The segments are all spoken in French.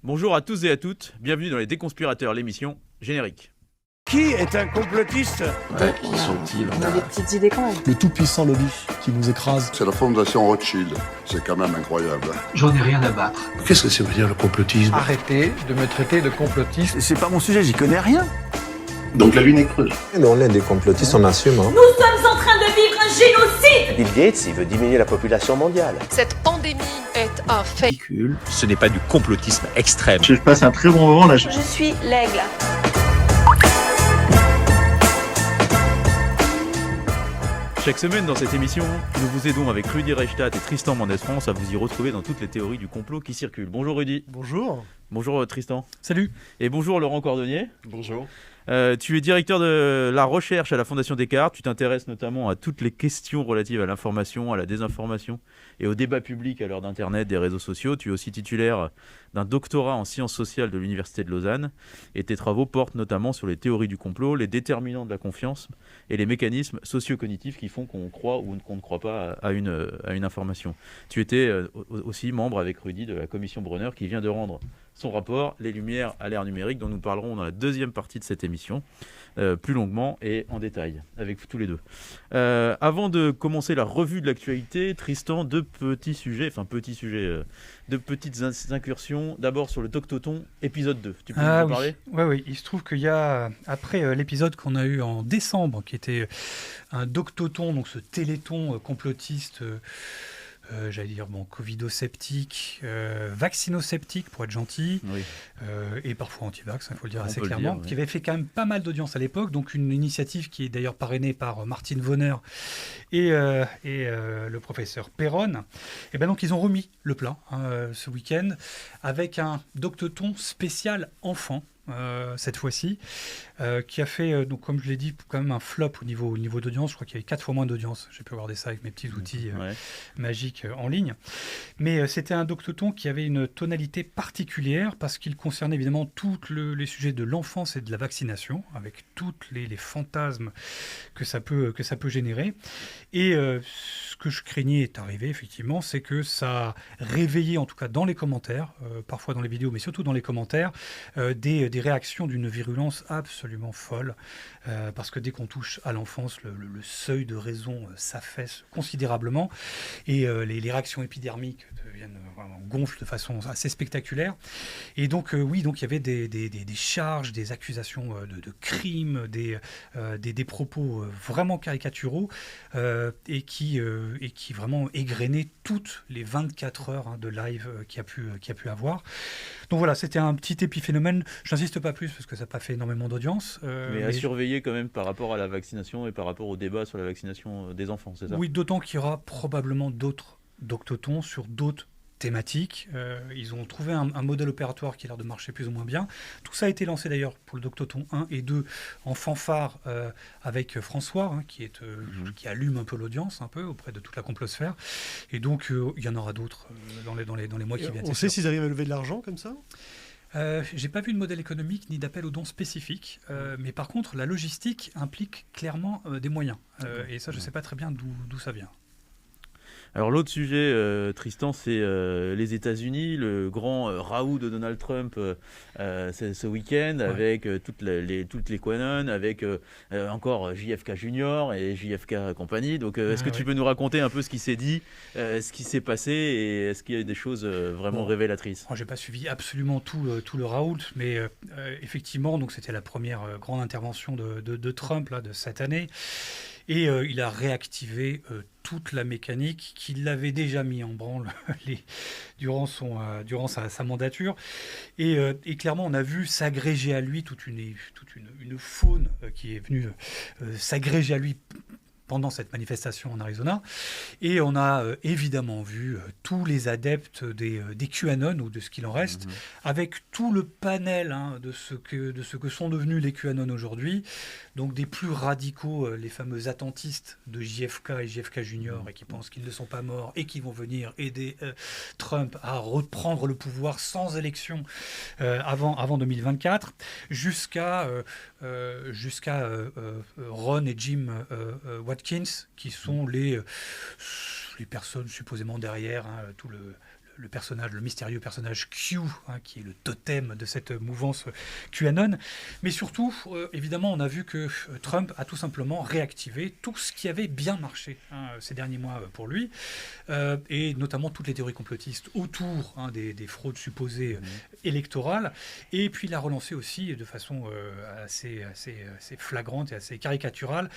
Bonjour à tous et à toutes, bienvenue dans les Déconspirateurs, l'émission générique. Qui est un complotiste ? Ouais, qui sont-ils? On a des petites idées quand même. Le tout-puissant lobby qui nous écrase. C'est la fondation Rothschild, c'est quand même incroyable. J'en ai rien à battre. Qu'est-ce que ça veut dire le complotisme? Arrêtez de me traiter de complotiste. C'est pas mon sujet, j'y connais rien. Donc la lune est creuse. Non, l'un des complotistes, on assume. Nous sommes en train de vivre un génocide. Bill Gates, il veut diminuer la population mondiale. Cette pandémie est un fait. Ce n'est pas du complotisme extrême. Je passe un très bon moment là. Je suis l'aigle. Chaque semaine dans cette émission, nous vous aidons avec Rudy Reichstadt et Tristan Mendès-France à vous y retrouver dans toutes les théories du complot qui circulent. Bonjour Rudy. Bonjour. Bonjour Tristan. Salut. Et bonjour Laurent Cordonnier. Bonjour. Tu es directeur de la recherche à la Fondation Descartes. Tu t'intéresses notamment à toutes les questions relatives à l'information, à la désinformation et au débat public à l'heure d'Internet, des réseaux sociaux. Tu es aussi titulaire d'un doctorat en sciences sociales de l'Université de Lausanne. Et tes travaux portent notamment sur les théories du complot, les déterminants de la confiance et les mécanismes socio-cognitifs qui font qu'on croit ou qu'on ne croit pas à une information. Tu étais aussi membre avec Rudy de la commission Brunner qui vient de rendre son rapport « Les Lumières à l'ère numérique » dont nous parlerons dans la deuxième partie de cette émission, plus longuement et en détail, avec tous les deux. Avant de commencer la revue de l'actualité, Tristan, deux petites incursions. D'abord sur le Doctoton, épisode 2. Tu peux nous en parler ? Oui. Il se trouve qu'il y a, après l'épisode qu'on a eu en décembre, qui était un Doctoton, donc ce téléthon complotiste... j'allais dire covido-sceptique, vaccino-sceptique pour être gentil, oui. Et parfois anti-vax, il faut le dire assez clairement, qui avait fait quand même pas mal d'audience à l'époque, donc une initiative qui est d'ailleurs parrainée par Martine Vonner et le professeur Perron. Et ben donc ils ont remis le plat ce week-end avec un Doctoton spécial enfant. Cette fois-ci, qui a fait, donc, comme je l'ai dit, quand même un flop au niveau d'audience. Je crois qu'il y avait 4 fois moins d'audience. J'ai pu regarder ça avec mes petits outils magiques en ligne. Mais c'était un Doctoton qui avait une tonalité particulière parce qu'il concernait évidemment tous les sujets de l'enfance et de la vaccination, avec tous les fantasmes que ça peut générer. Et ce que je craignais est arrivé, effectivement, c'est que ça a réveillé, en tout cas dans les commentaires, parfois dans les vidéos, mais surtout dans les commentaires, des réactions d'une virulence absolument folle, parce que dès qu'on touche à l'enfance, le seuil de raison s'affaisse considérablement, et les réactions épidermiques gonflent de façon assez spectaculaire. Et donc, donc il y avait des charges, des accusations de crimes, des propos vraiment caricaturaux, et qui vraiment égrenaient toutes les 24 heures de live qu'il y a pu avoir. Donc voilà, c'était un petit épiphénomène. Je n'insiste pas plus parce que ça n'a pas fait énormément d'audience. Mais à surveiller quand même par rapport à la vaccination et par rapport au débat sur la vaccination des enfants, c'est ça ? Oui, d'autant qu'il y aura probablement d'autres Doctotons sur d'autres thématiques. Ils ont trouvé un modèle opératoire qui a l'air de marcher plus ou moins bien. Tout ça a été lancé d'ailleurs pour le Doctoton 1 et 2 en fanfare avec François, qui allume un peu l'audience un peu auprès de toute la complosphère. Et donc il y en aura d'autres dans les mois qui viennent. On sait s'ils arrivent à lever de l'argent comme ça ? J'ai pas vu de modèle économique ni d'appel aux dons spécifiques, mais par contre la logistique implique clairement des moyens. Et ça je sais pas très bien d'où ça vient. Alors l'autre sujet, Tristan, c'est les États-Unis, le grand raout de Donald Trump ce week-end, avec toutes les QAnon, avec encore JFK Junior et JFK compagnie. Donc est-ce que tu peux nous raconter un peu ce qui s'est dit, ce qui s'est passé, et est-ce qu'il y a eu des choses vraiment révélatrices ? J'ai pas suivi absolument tout le raout, mais effectivement, donc c'était la première grande intervention de Trump là, de cette année. Et il a réactivé toute la mécanique qu'il avait déjà mis en branle durant sa mandature. Et clairement, on a vu s'agréger à lui toute une faune qui est venue s'agréger à lui pendant cette manifestation en Arizona. Et on a évidemment vu tous les adeptes des QAnon, ou de ce qu'il en reste, avec tout le panel de ce que sont devenus les QAnon aujourd'hui. Donc des plus radicaux, les fameux attentistes de JFK et JFK Junior, et qui pensent qu'ils ne sont pas morts et qui vont venir aider Trump à reprendre le pouvoir sans élection avant 2024, jusqu'à Ron et Jim Watkins, qui sont les personnes supposément derrière tout le le personnage, le mystérieux personnage Q, qui est le totem de cette mouvance QAnon. Mais surtout, évidemment, on a vu que Trump a tout simplement réactivé tout ce qui avait bien marché ces derniers mois pour lui, et notamment toutes les théories complotistes autour des fraudes supposées électorales. Et puis il a relancé aussi de façon assez flagrante et assez caricaturale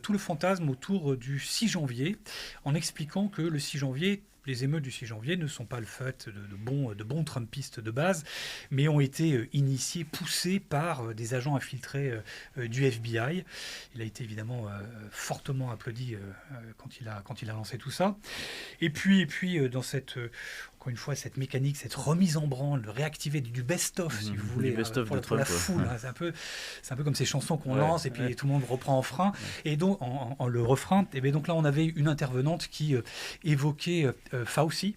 tout le fantasme autour du 6 janvier, en expliquant que le 6 janvier, les émeutes du 6 janvier ne sont pas le fait de bons Trumpistes de base, mais ont été initiés, poussés par des agents infiltrés du FBI. Il a été évidemment fortement applaudi quand il a lancé tout ça. Et puis dans cette... encore une fois, cette mécanique, cette remise en branle, de réactiver du best-of, si vous voulez, pour la foule. C'est un peu comme ces chansons qu'on lance et puis tout le monde reprend en frein. Et donc, en le refrain, et bien donc là, on avait une intervenante qui évoquait Fauci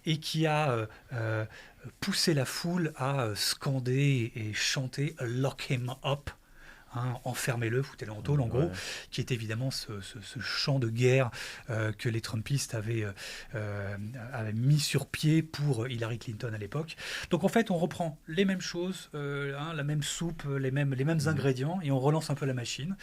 et qui a poussé la foule à scander et chanter « Lock him up ». Enfermez-le, foutez-le en tôle, en gros, qui est évidemment ce chant de guerre que les Trumpistes avaient mis sur pied pour Hillary Clinton à l'époque. Donc en fait, on reprend les mêmes choses, la même soupe, les mêmes ingrédients, et on relance un peu la machine.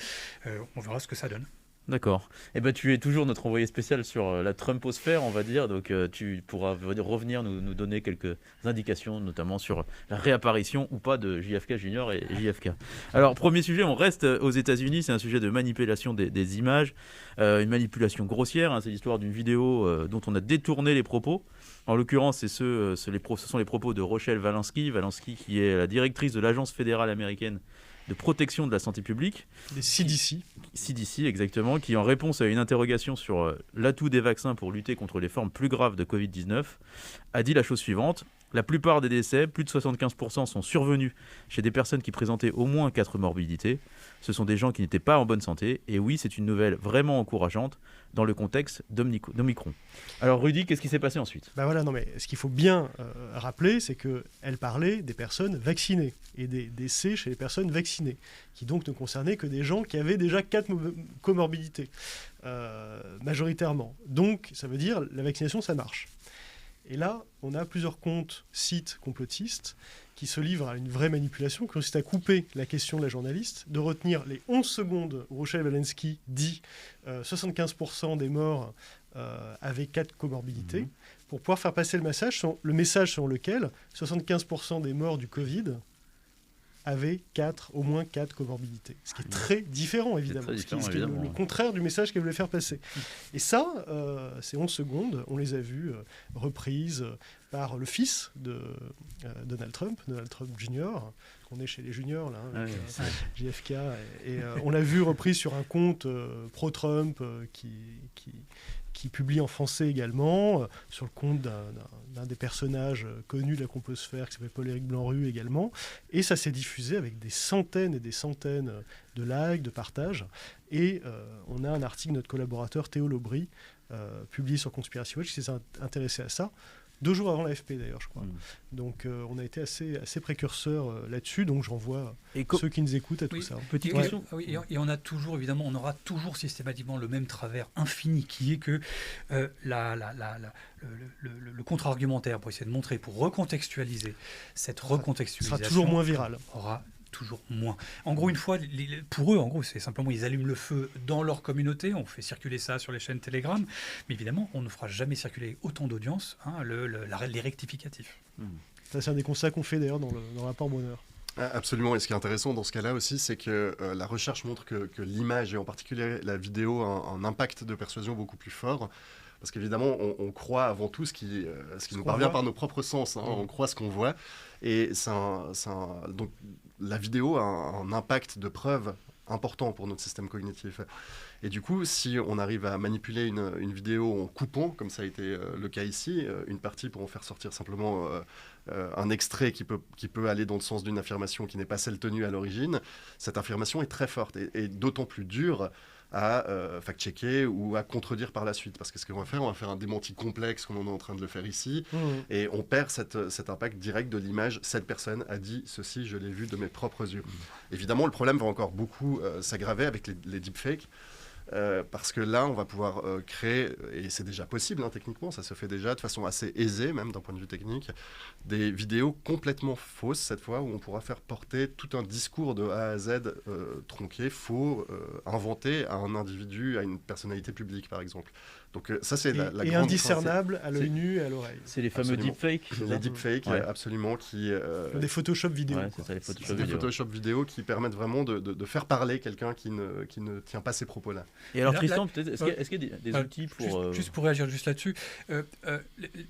On verra ce que ça donne. D'accord. Et tu es toujours notre envoyé spécial sur la Trumposphère, on va dire. Donc tu pourras revenir nous donner quelques indications, notamment sur la réapparition ou pas de JFK Junior et JFK. Alors, premier sujet, on reste aux États-Unis. C'est un sujet de manipulation des images, une manipulation grossière. C'est l'histoire d'une vidéo dont on a détourné les propos. En l'occurrence, ce sont les propos de Rochelle Walensky. Walensky, qui est la directrice de l'Agence fédérale américaine de protection de la santé publique. Les CDC. CDC, exactement, qui, en réponse à une interrogation sur l'atout des vaccins pour lutter contre les formes plus graves de Covid-19, a dit la chose suivante. La plupart des décès, plus de 75%, sont survenus chez des personnes qui présentaient au moins 4 morbidités. Ce sont des gens qui n'étaient pas en bonne santé. Et oui, c'est une nouvelle vraiment encourageante dans le contexte d'Omicron. Alors Rudy, qu'est-ce qui s'est passé ensuite ? Ce qu'il faut bien rappeler, c'est qu'elle parlait des personnes vaccinées et des décès chez les personnes vaccinées, qui donc ne concernaient que des gens qui avaient déjà 4 comorbidités, majoritairement. Donc, ça veut dire la vaccination, ça marche. Et là, on a plusieurs comptes, sites complotistes qui se livrent à une vraie manipulation, qui consiste à couper la question de la journaliste, de retenir les 11 secondes où Rochelle Walensky dit 75% des morts avaient 4 comorbidités, pour pouvoir faire passer le message selon lequel 75% des morts du Covid avaient au moins 4 comorbidités. Ce qui est très différent, évidemment. Ce qui est le contraire du message qu'elle voulait faire passer. Et ça, ces 11 secondes, on les a vues reprises par le fils de Donald Trump Jr., qu'on est chez les juniors, là, avec JFK. Et on l'a vu reprise sur un compte pro-Trump qui publie en français également, sur le compte d'un des personnages connus de la complosphère, qui s'appelle Paul-Éric Blanc-Rue également. Et ça s'est diffusé avec des centaines et des centaines de likes, de partages. Et on a un article de notre collaborateur Théo Lobry, publié sur Conspiracy Watch, qui s'est intéressé à ça. 2 jours avant l'AFP d'ailleurs, je crois. Donc on a été assez précurseurs là-dessus, donc je renvoie ceux qui nous écoutent à tout ça. Petite question. Oui, et on aura toujours systématiquement le même travers infini, qui est que le contre-argumentaire, pour essayer de montrer, pour recontextualiser, cette recontextualisation sera toujours moins viral. Aura toujours moins. En gros, une fois, pour eux, en gros, c'est simplement ils allument le feu dans leur communauté, on fait circuler ça sur les chaînes Telegram, mais évidemment, on ne fera jamais circuler autant d'audience les rectificatifs. Ça, c'est un des constats qu'on fait d'ailleurs dans le rapport Bonheur. Absolument, et ce qui est intéressant dans ce cas-là aussi, c'est que la recherche montre que l'image, et en particulier la vidéo, a un impact de persuasion beaucoup plus fort. Parce qu'évidemment, on croit avant tout ce qui nous parvient par nos propres sens. On croit ce qu'on voit. Et donc, la vidéo a un impact de preuve important pour notre système cognitif. Et du coup, si on arrive à manipuler une vidéo en coupant, comme ça a été le cas ici, une partie pour en faire sortir simplement un extrait qui peut aller dans le sens d'une affirmation qui n'est pas celle tenue à l'origine, cette affirmation est très forte et d'autant plus dure à fact-checker ou à contredire par la suite. Parce que ce qu'on va faire un démenti complexe comme on est en train de le faire ici, et on perd cet impact direct de l'image. Cette personne a dit ceci, je l'ai vu de mes propres yeux. Évidemment, le problème va encore beaucoup s'aggraver avec les deepfakes, parce que là, on va pouvoir créer, et c'est déjà possible techniquement, ça se fait déjà de façon assez aisée, même d'un point de vue technique, des vidéos complètement fausses cette fois, où on pourra faire porter tout un discours de A à Z tronqué, faux, inventé à un individu, à une personnalité publique par exemple. Donc ça c'est la grande indiscernable à l'œil nu et à l'oreille. C'est les fameux deepfakes. Les deepfakes, absolument, qui... des Photoshop vidéo. C'est ça, les Photoshop vidéo qui permettent vraiment de faire parler quelqu'un qui ne tient pas ces propos-là. Et alors Tristan, peut-être, est-ce qu'il y a des outils pour... Juste pour réagir juste là-dessus,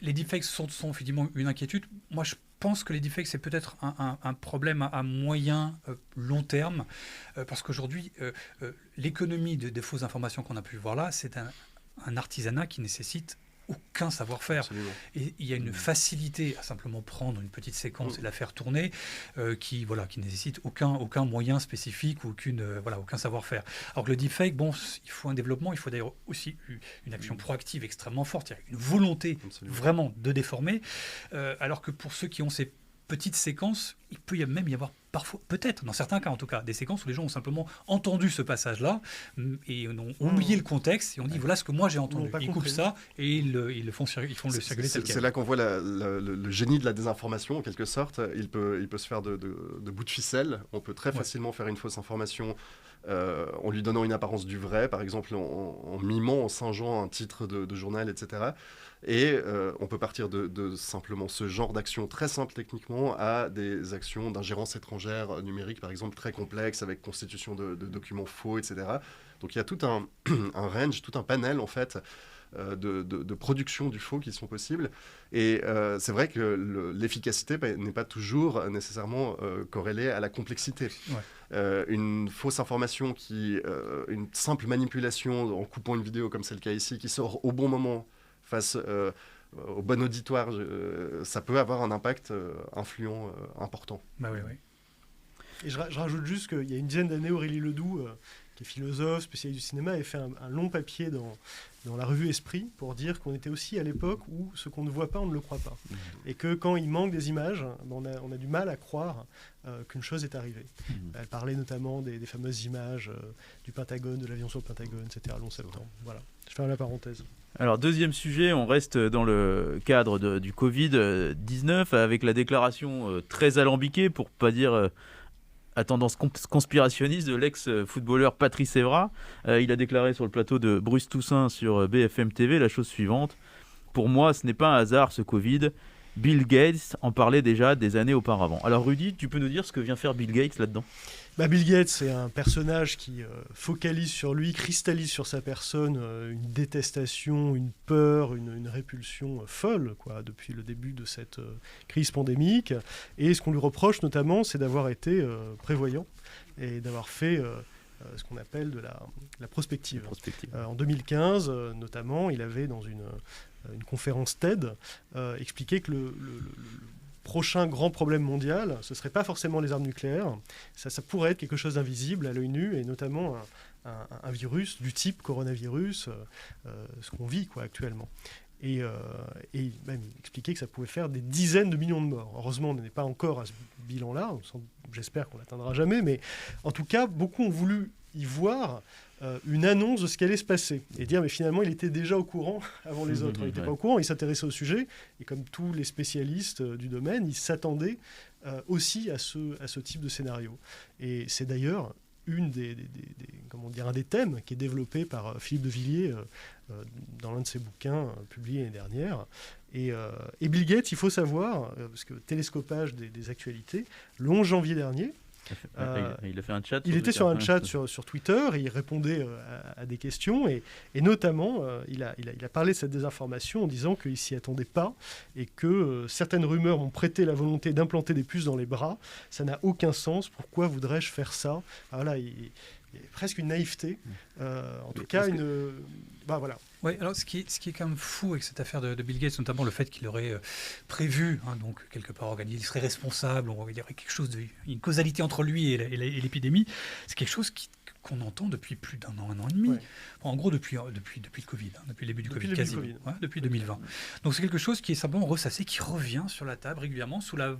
les deepfakes sont effectivement une inquiétude. Moi, je pense que les deepfakes, c'est peut-être un problème à moyen, long terme, parce qu'aujourd'hui, l'économie des fausses informations qu'on a pu voir là, c'est un artisanat qui nécessite aucun savoir-faire. Absolument. Et il y a une facilité à simplement prendre une petite séquence et la faire tourner qui nécessite aucun moyen spécifique ou aucun savoir-faire. Alors que le deepfake, il faut un développement, il faut d'ailleurs aussi une action proactive extrêmement forte, il y a une volonté vraiment de déformer, alors que pour ceux qui ont ces petites séquences, il peut même y avoir parfois, peut-être, dans certains cas en tout cas, des séquences où les gens ont simplement entendu ce passage-là et ont oublié le contexte et on dit voilà ce que moi j'ai entendu. Ils coupent ça et ils font le circuler tel quel. C'est là qu'on voit le génie de la désinformation en quelque sorte. Il peut se faire de bouts de ficelle. On peut très facilement faire une fausse information en lui donnant une apparence du vrai, par exemple en mimant, en singeant un titre de journal, etc. Et on peut partir de simplement ce genre d'action très simple techniquement à des actions d'ingérence étrangère numérique, par exemple, très complexes, avec constitution de documents faux, etc. Donc il y a tout un range, tout un panel, en fait, de production du faux qui sont possibles. Et c'est vrai que l'efficacité n'est pas toujours nécessairement corrélée à la complexité. Une fausse information une simple manipulation en coupant une vidéo, comme c'est le cas ici, qui sort au bon moment, face au bon auditoire, ça peut avoir un impact influent important. Oui. Et je rajoute juste qu'il y a une dizaine d'années, Aurélie Ledoux, qui est philosophe, spécialiste du cinéma, avait fait un long papier dans la revue Esprit pour dire qu'on était aussi à l'époque où ce qu'on ne voit pas, on ne le croit pas. Et que quand il manque des images, on a du mal à croire qu'une chose est arrivée. Elle parlait notamment des fameuses images du Pentagone, de l'avion sur le Pentagone, c'était le 11 septembre. Voilà, je ferme la parenthèse. Alors, deuxième sujet, on reste dans le cadre du Covid-19 avec la déclaration très alambiquée, pour pas dire à tendance conspirationniste, de l'ex-footballeur Patrice Evra. Il a déclaré sur le plateau de Bruce Toussaint sur BFM TV la chose suivante: pour moi, ce n'est pas un hasard ce Covid. Bill Gates en parlait déjà des années auparavant. Alors Rudy, tu peux nous dire ce que vient faire Bill Gates là-dedans ? Bill Gates, c'est un personnage qui focalise sur lui, cristallise sur sa personne une détestation, une peur, une répulsion folle depuis le début de cette crise pandémique. Et ce qu'on lui reproche notamment, c'est d'avoir été prévoyant et d'avoir fait ce qu'on appelle de la prospective. En 2015, notamment, il avait dans une conférence TED expliqué que le prochain grand problème mondial, ce ne serait pas forcément les armes nucléaires, ça pourrait être quelque chose d'invisible à l'œil nu, et notamment un virus du type coronavirus, ce qu'on vit actuellement. Et même expliquer que ça pouvait faire des dizaines de millions de morts. Heureusement, on n'en est pas encore à ce bilan-là, j'espère qu'on ne l'atteindra jamais, mais en tout cas, beaucoup ont voulu y voir une annonce de ce qui allait se passer et dire mais finalement il était déjà au courant avant les autres. Il n'était pas au courant, il s'intéressait au sujet et comme tous les spécialistes du domaine, il s'attendait aussi à ce type de scénario. Et c'est d'ailleurs un des thèmes qui est développé par Philippe de Villiers dans l'un de ses bouquins publiés l'année dernière. Et Bill Gates, il faut savoir, parce que télescopage des actualités, le 11 janvier dernier, il a fait un chat. Il était sur un chat sur Twitter et il répondait à des questions et notamment il a parlé de cette désinformation en disant qu'il s'y attendait pas et que certaines rumeurs m'ont prêté la volonté d'implanter des puces dans les bras. Ça n'a aucun sens. Pourquoi voudrais-je faire ça ? Voilà, il y a presque une naïveté. En tout cas, voilà. Oui, alors ce qui est quand même fou avec cette affaire de Bill Gates, notamment le fait qu'il aurait prévu, donc quelque part organisé, il serait responsable, il y aurait quelque chose une causalité entre lui et l'épidémie, c'est quelque chose qu'on entend depuis plus d'un an et demi. Ouais. En gros, depuis le Covid, depuis le début du Covid, quasiment. Depuis 2020. Donc c'est quelque chose qui est simplement ressassé, qui revient sur la table régulièrement sous la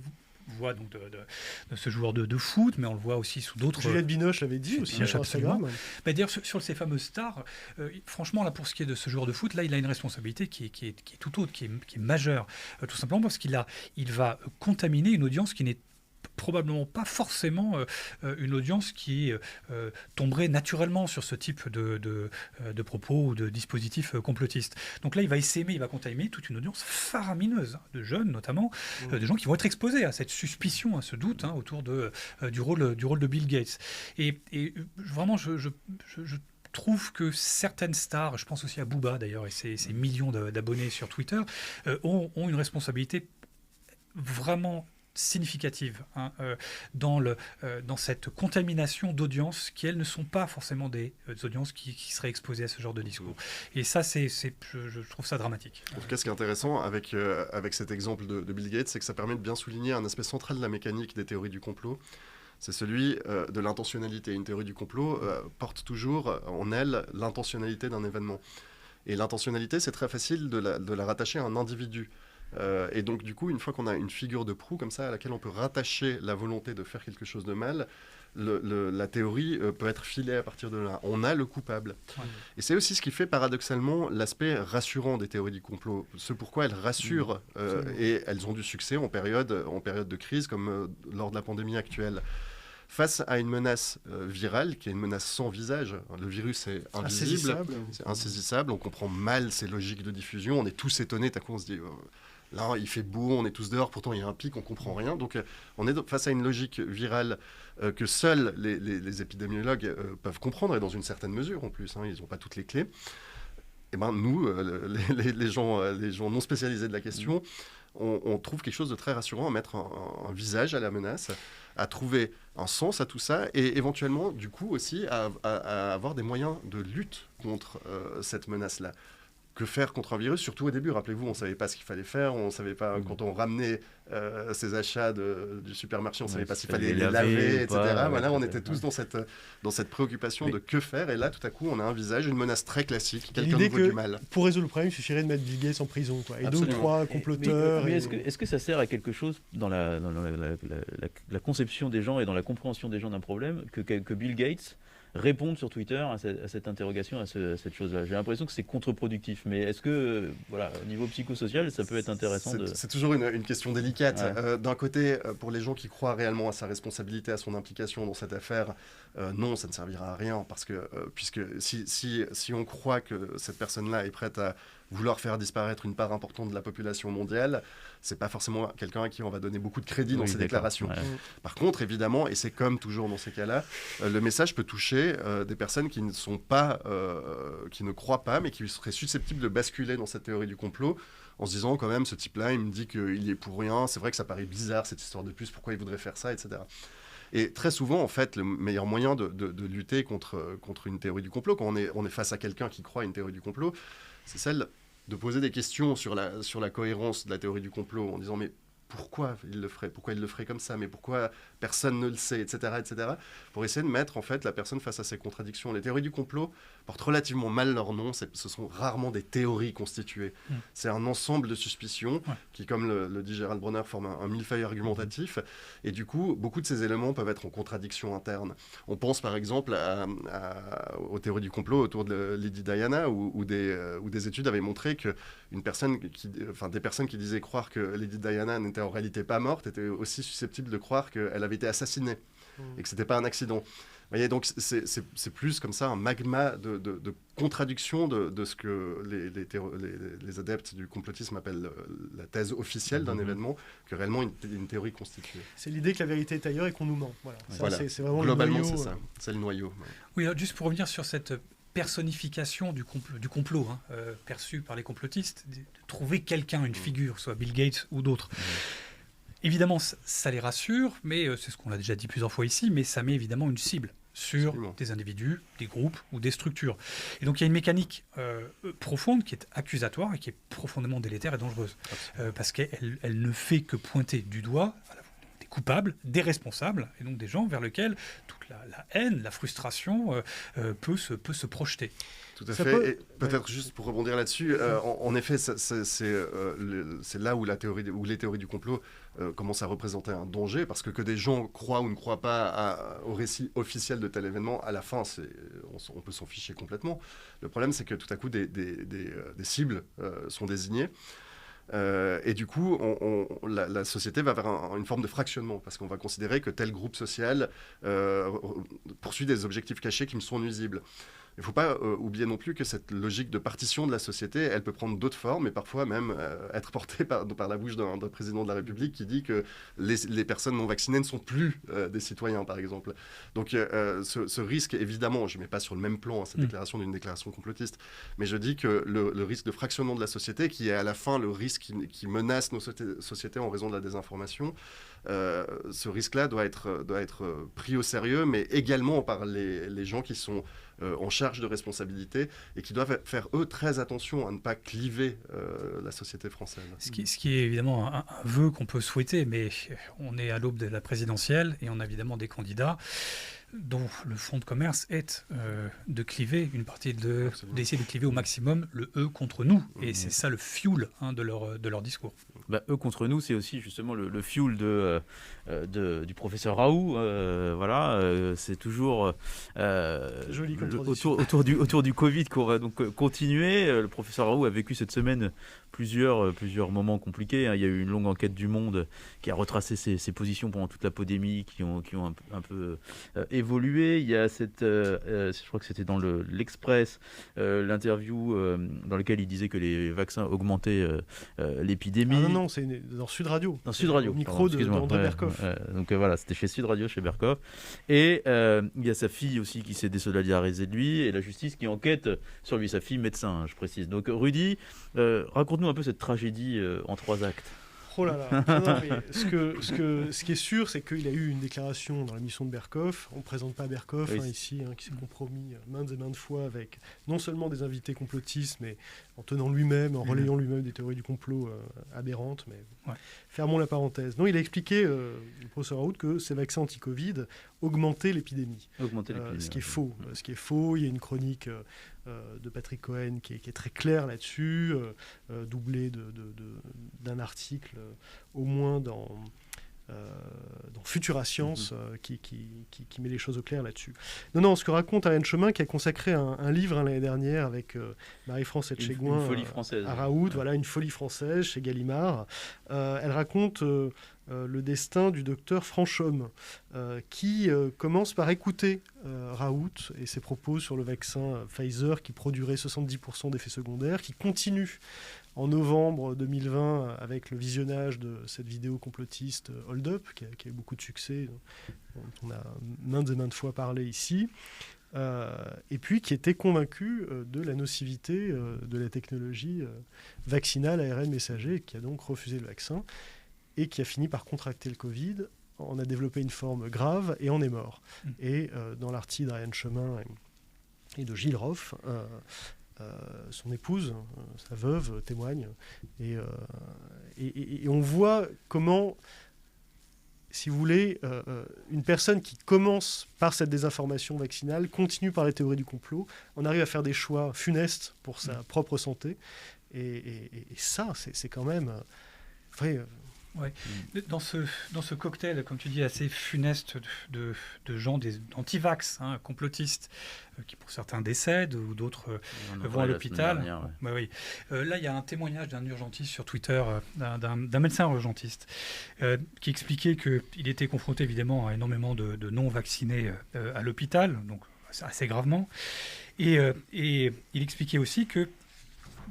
voit donc de ce joueur de foot, mais on le voit aussi sous d'autres... Juliette Binoche l'avait dit aussi sur Instagram. D'ailleurs, sur ces fameuses stars, franchement, là, pour ce qui est de ce joueur de foot, là, il a une responsabilité qui est tout autre, qui est majeure. Tout simplement parce qu'il va contaminer une audience qui n'est probablement pas forcément une audience qui tomberait naturellement sur ce type de propos ou de dispositifs complotistes. Donc là, il va essaimer, il va contaminer toute une audience faramineuse, de jeunes notamment, de gens qui vont être exposés à cette suspicion, à ce doute autour du rôle de Bill Gates. Et vraiment, je trouve que certaines stars, je pense aussi à Booba d'ailleurs, et ses millions d'abonnés sur Twitter, ont une responsabilité vraiment significative dans cette contamination d'audiences qui, elles, ne sont pas forcément des audiences qui seraient exposées à ce genre de discours. Et ça, je trouve ça dramatique. En tout cas, ce qui est intéressant avec cet exemple de Bill Gates, c'est que ça permet de bien souligner un aspect central de la mécanique des théories du complot. C'est celui de l'intentionnalité. Une théorie du complot porte toujours en elle l'intentionnalité d'un événement. Et l'intentionnalité, c'est très facile de la rattacher à un individu. Et donc, du coup, une fois qu'on a une figure de proue comme ça, à laquelle on peut rattacher la volonté de faire quelque chose de mal, la théorie peut être filée à partir de là. On a le coupable. Ouais. Et c'est aussi ce qui fait paradoxalement l'aspect rassurant des théories du complot. Ce pourquoi elles rassurent, et elles ont du succès en période de crise, comme lors de la pandémie actuelle. Face à une menace virale, qui est une menace sans visage, le virus est invisible, c'est insaisissable, on comprend mal ses logiques de diffusion, on est tous étonnés, on se dit... Là, il fait beau, on est tous dehors, pourtant il y a un pic, on comprend rien. Donc, on est face à une logique virale que seuls les épidémiologues peuvent comprendre, et dans une certaine mesure en plus, ils n'ont pas toutes les clés. Et ben nous, les gens non spécialisés de la question, on trouve quelque chose de très rassurant à mettre un visage à la menace, à trouver un sens à tout ça, et éventuellement, du coup, aussi à avoir des moyens de lutte contre cette menace-là. Que faire contre un virus? Surtout au début, rappelez-vous, on ne savait pas ce qu'il fallait faire, on ne savait pas, quand on ramenait ses achats du supermarché, on ne savait pas s'il fallait les laver, etc. Voilà, on était tous dans cette préoccupation de que faire, et là, tout à coup, on a un visage, une menace très classique, quelqu'un de nouveau du mal. Pour résoudre le problème, il suffirait de mettre Bill Gates en prison, quoi, et 2 ou 3 comploteurs. Mais est-ce que ça sert à quelque chose dans la conception des gens et dans la compréhension des gens d'un problème que Bill Gates répondre sur Twitter à cette interrogation, à cette chose-là? J'ai l'impression que c'est contre-productif, mais est-ce que, au niveau psychosocial, ça peut être intéressant C'est toujours une question délicate. Ouais. D'un côté, pour les gens qui croient réellement à sa responsabilité, à son implication dans cette affaire, non, ça ne servira à rien, parce que puisque si on croit que cette personne-là est prête à vouloir faire disparaître une part importante de la population mondiale, c'est pas forcément quelqu'un à qui on va donner beaucoup de crédit dans ses déclarations. Ouais. Par contre, évidemment, et c'est comme toujours dans ces cas-là, le message peut toucher des personnes qui ne sont pas, qui ne croient pas, mais qui seraient susceptibles de basculer dans cette théorie du complot, en se disant quand même, ce type-là, il me dit qu'il y est pour rien, c'est vrai que ça paraît bizarre cette histoire de puce, pourquoi il voudrait faire ça, etc. Et très souvent, en fait, le meilleur moyen de lutter contre une théorie du complot, quand on est face à quelqu'un qui croit à une théorie du complot, c'est celle de poser des questions sur la cohérence de la théorie du complot, en disant mais pourquoi il le ferait comme ça, mais pourquoi personne ne le sait, etc., pour essayer de mettre en fait la personne face à ces contradictions. Les théories du complot portent relativement mal leur nom, ce sont rarement des théories constituées. C'est un ensemble de suspicions qui, comme le dit Gérald Bronner, forment un millefeuille argumentatif, et du coup, beaucoup de ces éléments peuvent être en contradiction interne. On pense par exemple aux théories du complot autour de Lady Diana, où des études avaient montré que des personnes qui disaient croire que Lady Diana n'était en réalité pas morte étaient aussi susceptibles de croire qu'elle avait été assassinée et que c'était pas un accident. Vous voyez, donc c'est plus comme ça un magma de contradiction de ce que les adeptes du complotisme appellent la thèse officielle d'un événement, que réellement une théorie constituée. C'est l'idée que la vérité est ailleurs et qu'on nous ment. Voilà. C'est vraiment globalement le noyau, c'est ça, c'est le noyau. Oui, alors juste pour revenir sur cette personnification du complot perçu par les complotistes, de trouver quelqu'un, une figure, soit Bill Gates ou d'autres. Évidemment, ça les rassure, mais c'est ce qu'on a déjà dit plusieurs fois ici, mais ça met évidemment une cible sur des individus, des groupes ou des structures. Et donc il y a une mécanique profonde qui est accusatoire et qui est profondément délétère et dangereuse, parce qu'elle ne fait que pointer du doigt des coupables, des responsables, et donc des gens vers lesquels toute la haine, la frustration peut se projeter. Tout à fait. Et peut-être juste pour rebondir là-dessus, en effet, c'est là où les théories du complot commencent à représenter un danger, parce que des gens croient ou ne croient pas au récit officiel de tel événement, à la fin, on peut s'en ficher complètement. Le problème, c'est que tout à coup, des cibles sont désignées. Et du coup, la société va vers une forme de fractionnement, parce qu'on va considérer que tel groupe social poursuit des objectifs cachés qui me sont nuisibles. Il ne faut pas oublier non plus que cette logique de partition de la société, elle peut prendre d'autres formes, et parfois même être portée par la bouche d'un président de la République qui dit que les personnes non vaccinées ne sont plus des citoyens, par exemple. Donc ce risque, évidemment, je ne mets pas sur le même plan cette déclaration d'une déclaration complotiste, mais je dis que le risque de fractionnement de la société, qui est à la fin le risque qui menace nos sociétés en raison de la désinformation, ce risque-là doit être pris au sérieux, mais également par les gens qui sont en charge de responsabilité et qui doivent faire, eux, très attention à ne pas cliver la société française. Ce qui est évidemment un vœu qu'on peut souhaiter, mais on est à l'aube de la présidentielle et on a évidemment des candidats dont le fonds de commerce est de cliver une partie d'essayer de cliver au maximum le eux contre nous, et c'est ça le fuel de leur discours. Eux contre nous, c'est aussi justement le fuel du professeur Raoult. C'est toujours joli autour du Covid qu'on va donc continuer. Le professeur Raoult a vécu cette semaine plusieurs moments compliqués. Il y a eu une longue enquête du Monde qui a retracé ses positions pendant toute la pandémie, qui ont un peu évolué. Il y a je crois que c'était dans l'Express, l'interview dans laquelle il disait que les vaccins augmentaient l'épidémie. Non, c'est dans Sud Radio. Dans Sud Radio. Au micro d'André Berkoff. Donc voilà, c'était chez Sud Radio, chez Berkoff. Et il y a sa fille aussi qui s'est désolidarisée de lui, et la justice qui enquête sur lui, sa fille médecin, je précise. Donc Rudy, raconte-nous un peu cette tragédie en 3 actes. Oh là là. Non, mais ce qui est sûr, c'est qu'il a eu une déclaration dans l'émission de Berkoff. On ne présente pas Berkoff ici, qui s'est compromis maintes et maintes fois avec non seulement des invités complotistes, mais en tenant lui-même, en relayant lui-même des théories du complot aberrantes. Mais fermons la parenthèse. Non, il a expliqué, le professeur Raoult, que ces vaccins anti-Covid augmentaient l'épidémie. Ce qui est faux. Ce qui est faux. Il y a une chronique de Patrick Cohen qui est très claire là-dessus, doublée d'un article au moins dans Futura Science qui met les choses au clair là-dessus. Non, ce que raconte Ariane Chemin, qui a consacré un livre l'année dernière avec Marie-France Etchegouin une folie française, à Raoult, une folie française chez Gallimard. Elle raconte le destin du docteur Franchomme, qui commence par écouter Raoult et ses propos sur le vaccin Pfizer qui produirait 70% d'effets secondaires, qui continue en novembre 2020 avec le visionnage de cette vidéo complotiste Hold Up, qui a eu beaucoup de succès, dont on a maintes et maintes fois parlé ici, et puis qui était convaincu de la nocivité de la technologie vaccinale ARN messager, qui a donc refusé le vaccin et qui a fini par contracter le Covid, en a développé une forme grave et en est mort. Et dans l'article d'Ariane Chemin et de Gilles Roff, son épouse, sa veuve, témoigne. Et on voit comment, si vous voulez, une personne qui commence par cette désinformation vaccinale, continue par les théories du complot, on arrive à faire des choix funestes pour sa propre santé. Et ça, c'est quand même... Ouais. Dans ce cocktail, comme tu dis, assez funeste de gens d'antivax, complotistes, qui pour certains décèdent ou d'autres vont à l'hôpital. Là, il y a un témoignage d'un urgentiste sur Twitter, d'un médecin urgentiste, qui expliquait qu'il était confronté évidemment à énormément de non-vaccinés à l'hôpital, donc assez gravement. Et il expliquait aussi que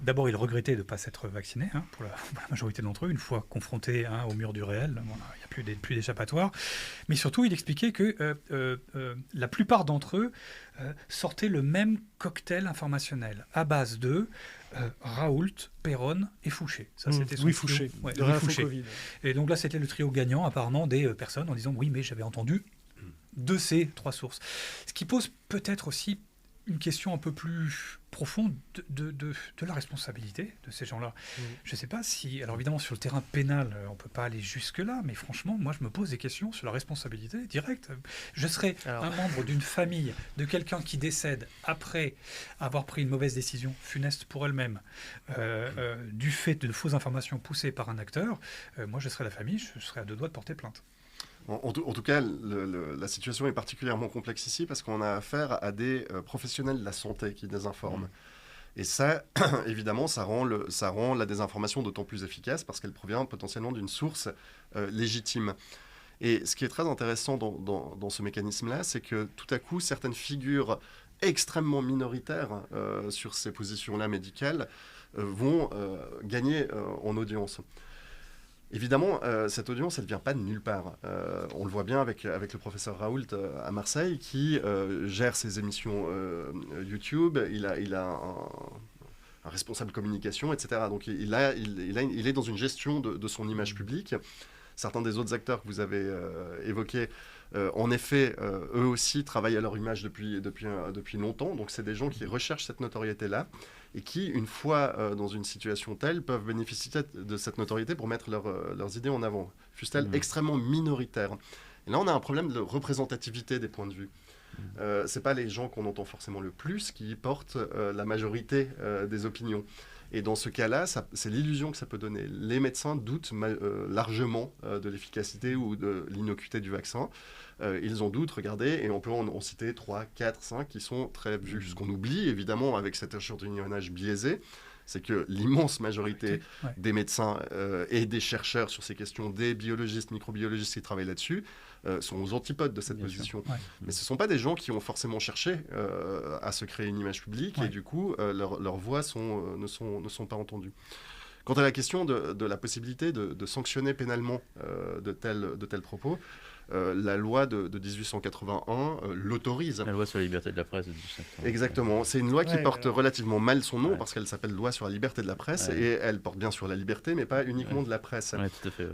d'abord, il regrettait de ne pas s'être vacciné, pour la majorité d'entre eux, une fois confrontés au mur du réel. Il n'y a plus d'échappatoire. Mais surtout, il expliquait que la plupart d'entre eux sortaient le même cocktail informationnel à base de Raoult, Perron et Fouché. Ça, c'était son Fouché. Fouché. Et donc là, c'était le trio gagnant, apparemment, des personnes en disant « Oui, mais j'avais entendu de ces 3 sources ». Ce qui pose peut-être aussi une question un peu plus profonde de la responsabilité de ces gens-là. Je ne sais pas si... Alors évidemment, sur le terrain pénal, on ne peut pas aller jusque-là, mais franchement, moi, je me pose des questions sur la responsabilité directe. Je serais un membre d'une famille, de quelqu'un qui décède après avoir pris une mauvaise décision, funeste pour elle-même, du fait de fausses informations poussées par un acteur. Moi, je serais la famille, je serais à 2 doigts de porter plainte. En tout cas, la situation est particulièrement complexe ici parce qu'on a affaire à des professionnels de la santé qui désinforment. Et ça, évidemment, ça rend la désinformation d'autant plus efficace parce qu'elle provient potentiellement d'une source légitime. Et ce qui est très intéressant dans ce mécanisme-là, c'est que tout à coup, certaines figures extrêmement minoritaires sur ces positions-là médicales vont gagner en audience. Évidemment, cette audience, elle ne vient pas de nulle part. On le voit bien avec le professeur Raoult à Marseille, qui gère ses émissions YouTube. Il a un responsable communication, etc. Donc il est dans une gestion de son image publique. Certains des autres acteurs que vous avez évoqués, en effet, eux aussi travaillent à leur image depuis longtemps. Donc c'est des gens qui recherchent cette notoriété-là et qui, une fois dans une situation telle, peuvent bénéficier de cette notoriété pour mettre leurs idées en avant, fussent-elles extrêmement minoritaires. Et là, on a un problème de représentativité des points de vue. C'est pas les gens qu'on entend forcément le plus qui portent la majorité des opinions. Et dans ce cas-là, c'est l'illusion que ça peut donner. Les médecins doutent largement de l'efficacité ou de l'innocuité du vaccin. Ils en doutent, regardez, et on peut en citer 3, 4, 5 qui sont très vus. Ce qu'on oublie, évidemment, avec cet échantillonnage biaisé, c'est que l'immense majorité des médecins et des chercheurs sur ces questions, des biologistes, microbiologistes qui travaillent là-dessus, sont aux antipodes de cette position. Mais ce ne sont pas des gens qui ont forcément cherché à se créer une image publique, et du coup, leurs voix ne sont pas entendues. Quant à la question de la possibilité de sanctionner pénalement de tels propos, la loi de 1881 l'autorise. La loi sur la liberté de la presse de 1881. Exactement. C'est une loi qui porte relativement mal son nom parce qu'elle s'appelle loi sur la liberté de la presse et elle porte bien sur la liberté, mais pas uniquement de la presse. Tout à fait,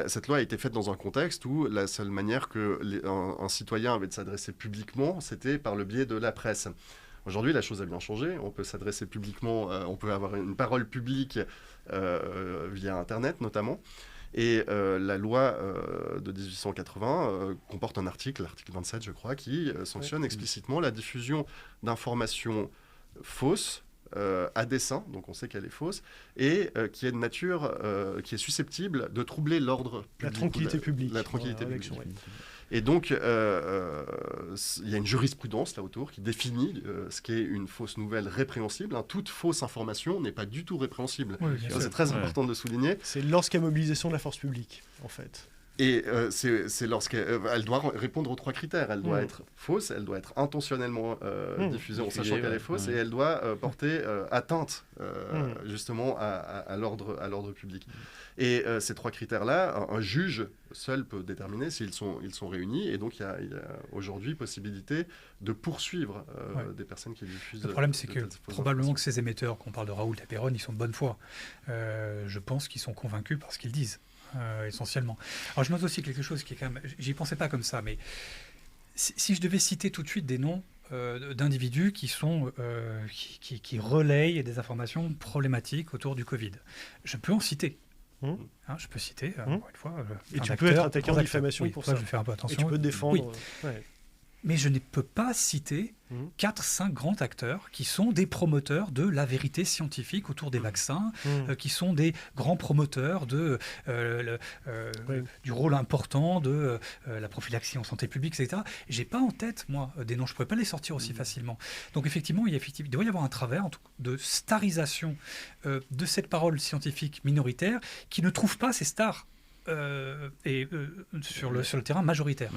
cette loi a été faite dans un contexte où la seule manière qu'un citoyen avait de s'adresser publiquement, c'était par le biais de la presse. Aujourd'hui, la chose a bien changé. On peut s'adresser publiquement, on peut avoir une parole publique via Internet notamment. Et la loi de 1880 comporte un article, l'article 27 je crois, qui sanctionne explicitement la diffusion d'informations fausses à dessein, donc on sait qu'elle est fausse, et qui est de nature, qui est susceptible de troubler l'ordre public. La tranquillité publique. La tranquillité publique. Et donc, il y a une jurisprudence là autour qui définit ce qu'est une fausse nouvelle répréhensible. Toute fausse information n'est pas du tout répréhensible. C'est très important de souligner. C'est lorsqu'il y a mobilisation de la force publique, en fait. Et c'est lorsqu'elle doit répondre aux 3 critères. Elle doit être fausse, elle doit être intentionnellement diffusée en sachant qu'elle est fausse, et elle doit porter atteinte justement à l'ordre public. Et ces 3 critères-là, un juge seul peut déterminer s'ils sont réunis, et donc il y a aujourd'hui possibilité de poursuivre des personnes qui diffusent. Le problème, c'est que probablement que ces émetteurs, qu'on parle de Raoult et Perron, ils sont de bonne foi. Je pense qu'ils sont convaincus par ce qu'ils disent. Essentiellement. Alors je note aussi quelque chose qui est quand même... J'y pensais pas comme ça, mais si je devais citer tout de suite des noms d'individus qui relayent des informations problématiques autour du Covid, je peux en citer. Je peux citer, encore une fois... Et tu peux être attaqué en diffamation pour ça. Je vais faire un peu attention. Et tu peux te défendre. Oui. Mais je ne peux pas citer 4-5 grands acteurs qui sont des promoteurs de la vérité scientifique autour des vaccins, qui sont des grands promoteurs du rôle important de la prophylaxie en santé publique, etc. J'ai pas en tête, moi, des noms. Je ne pourrais pas les sortir aussi facilement. Donc effectivement, il doit y avoir un travers de starisation de cette parole scientifique minoritaire qui ne trouve pas ses stars. Sur le terrain majoritaire.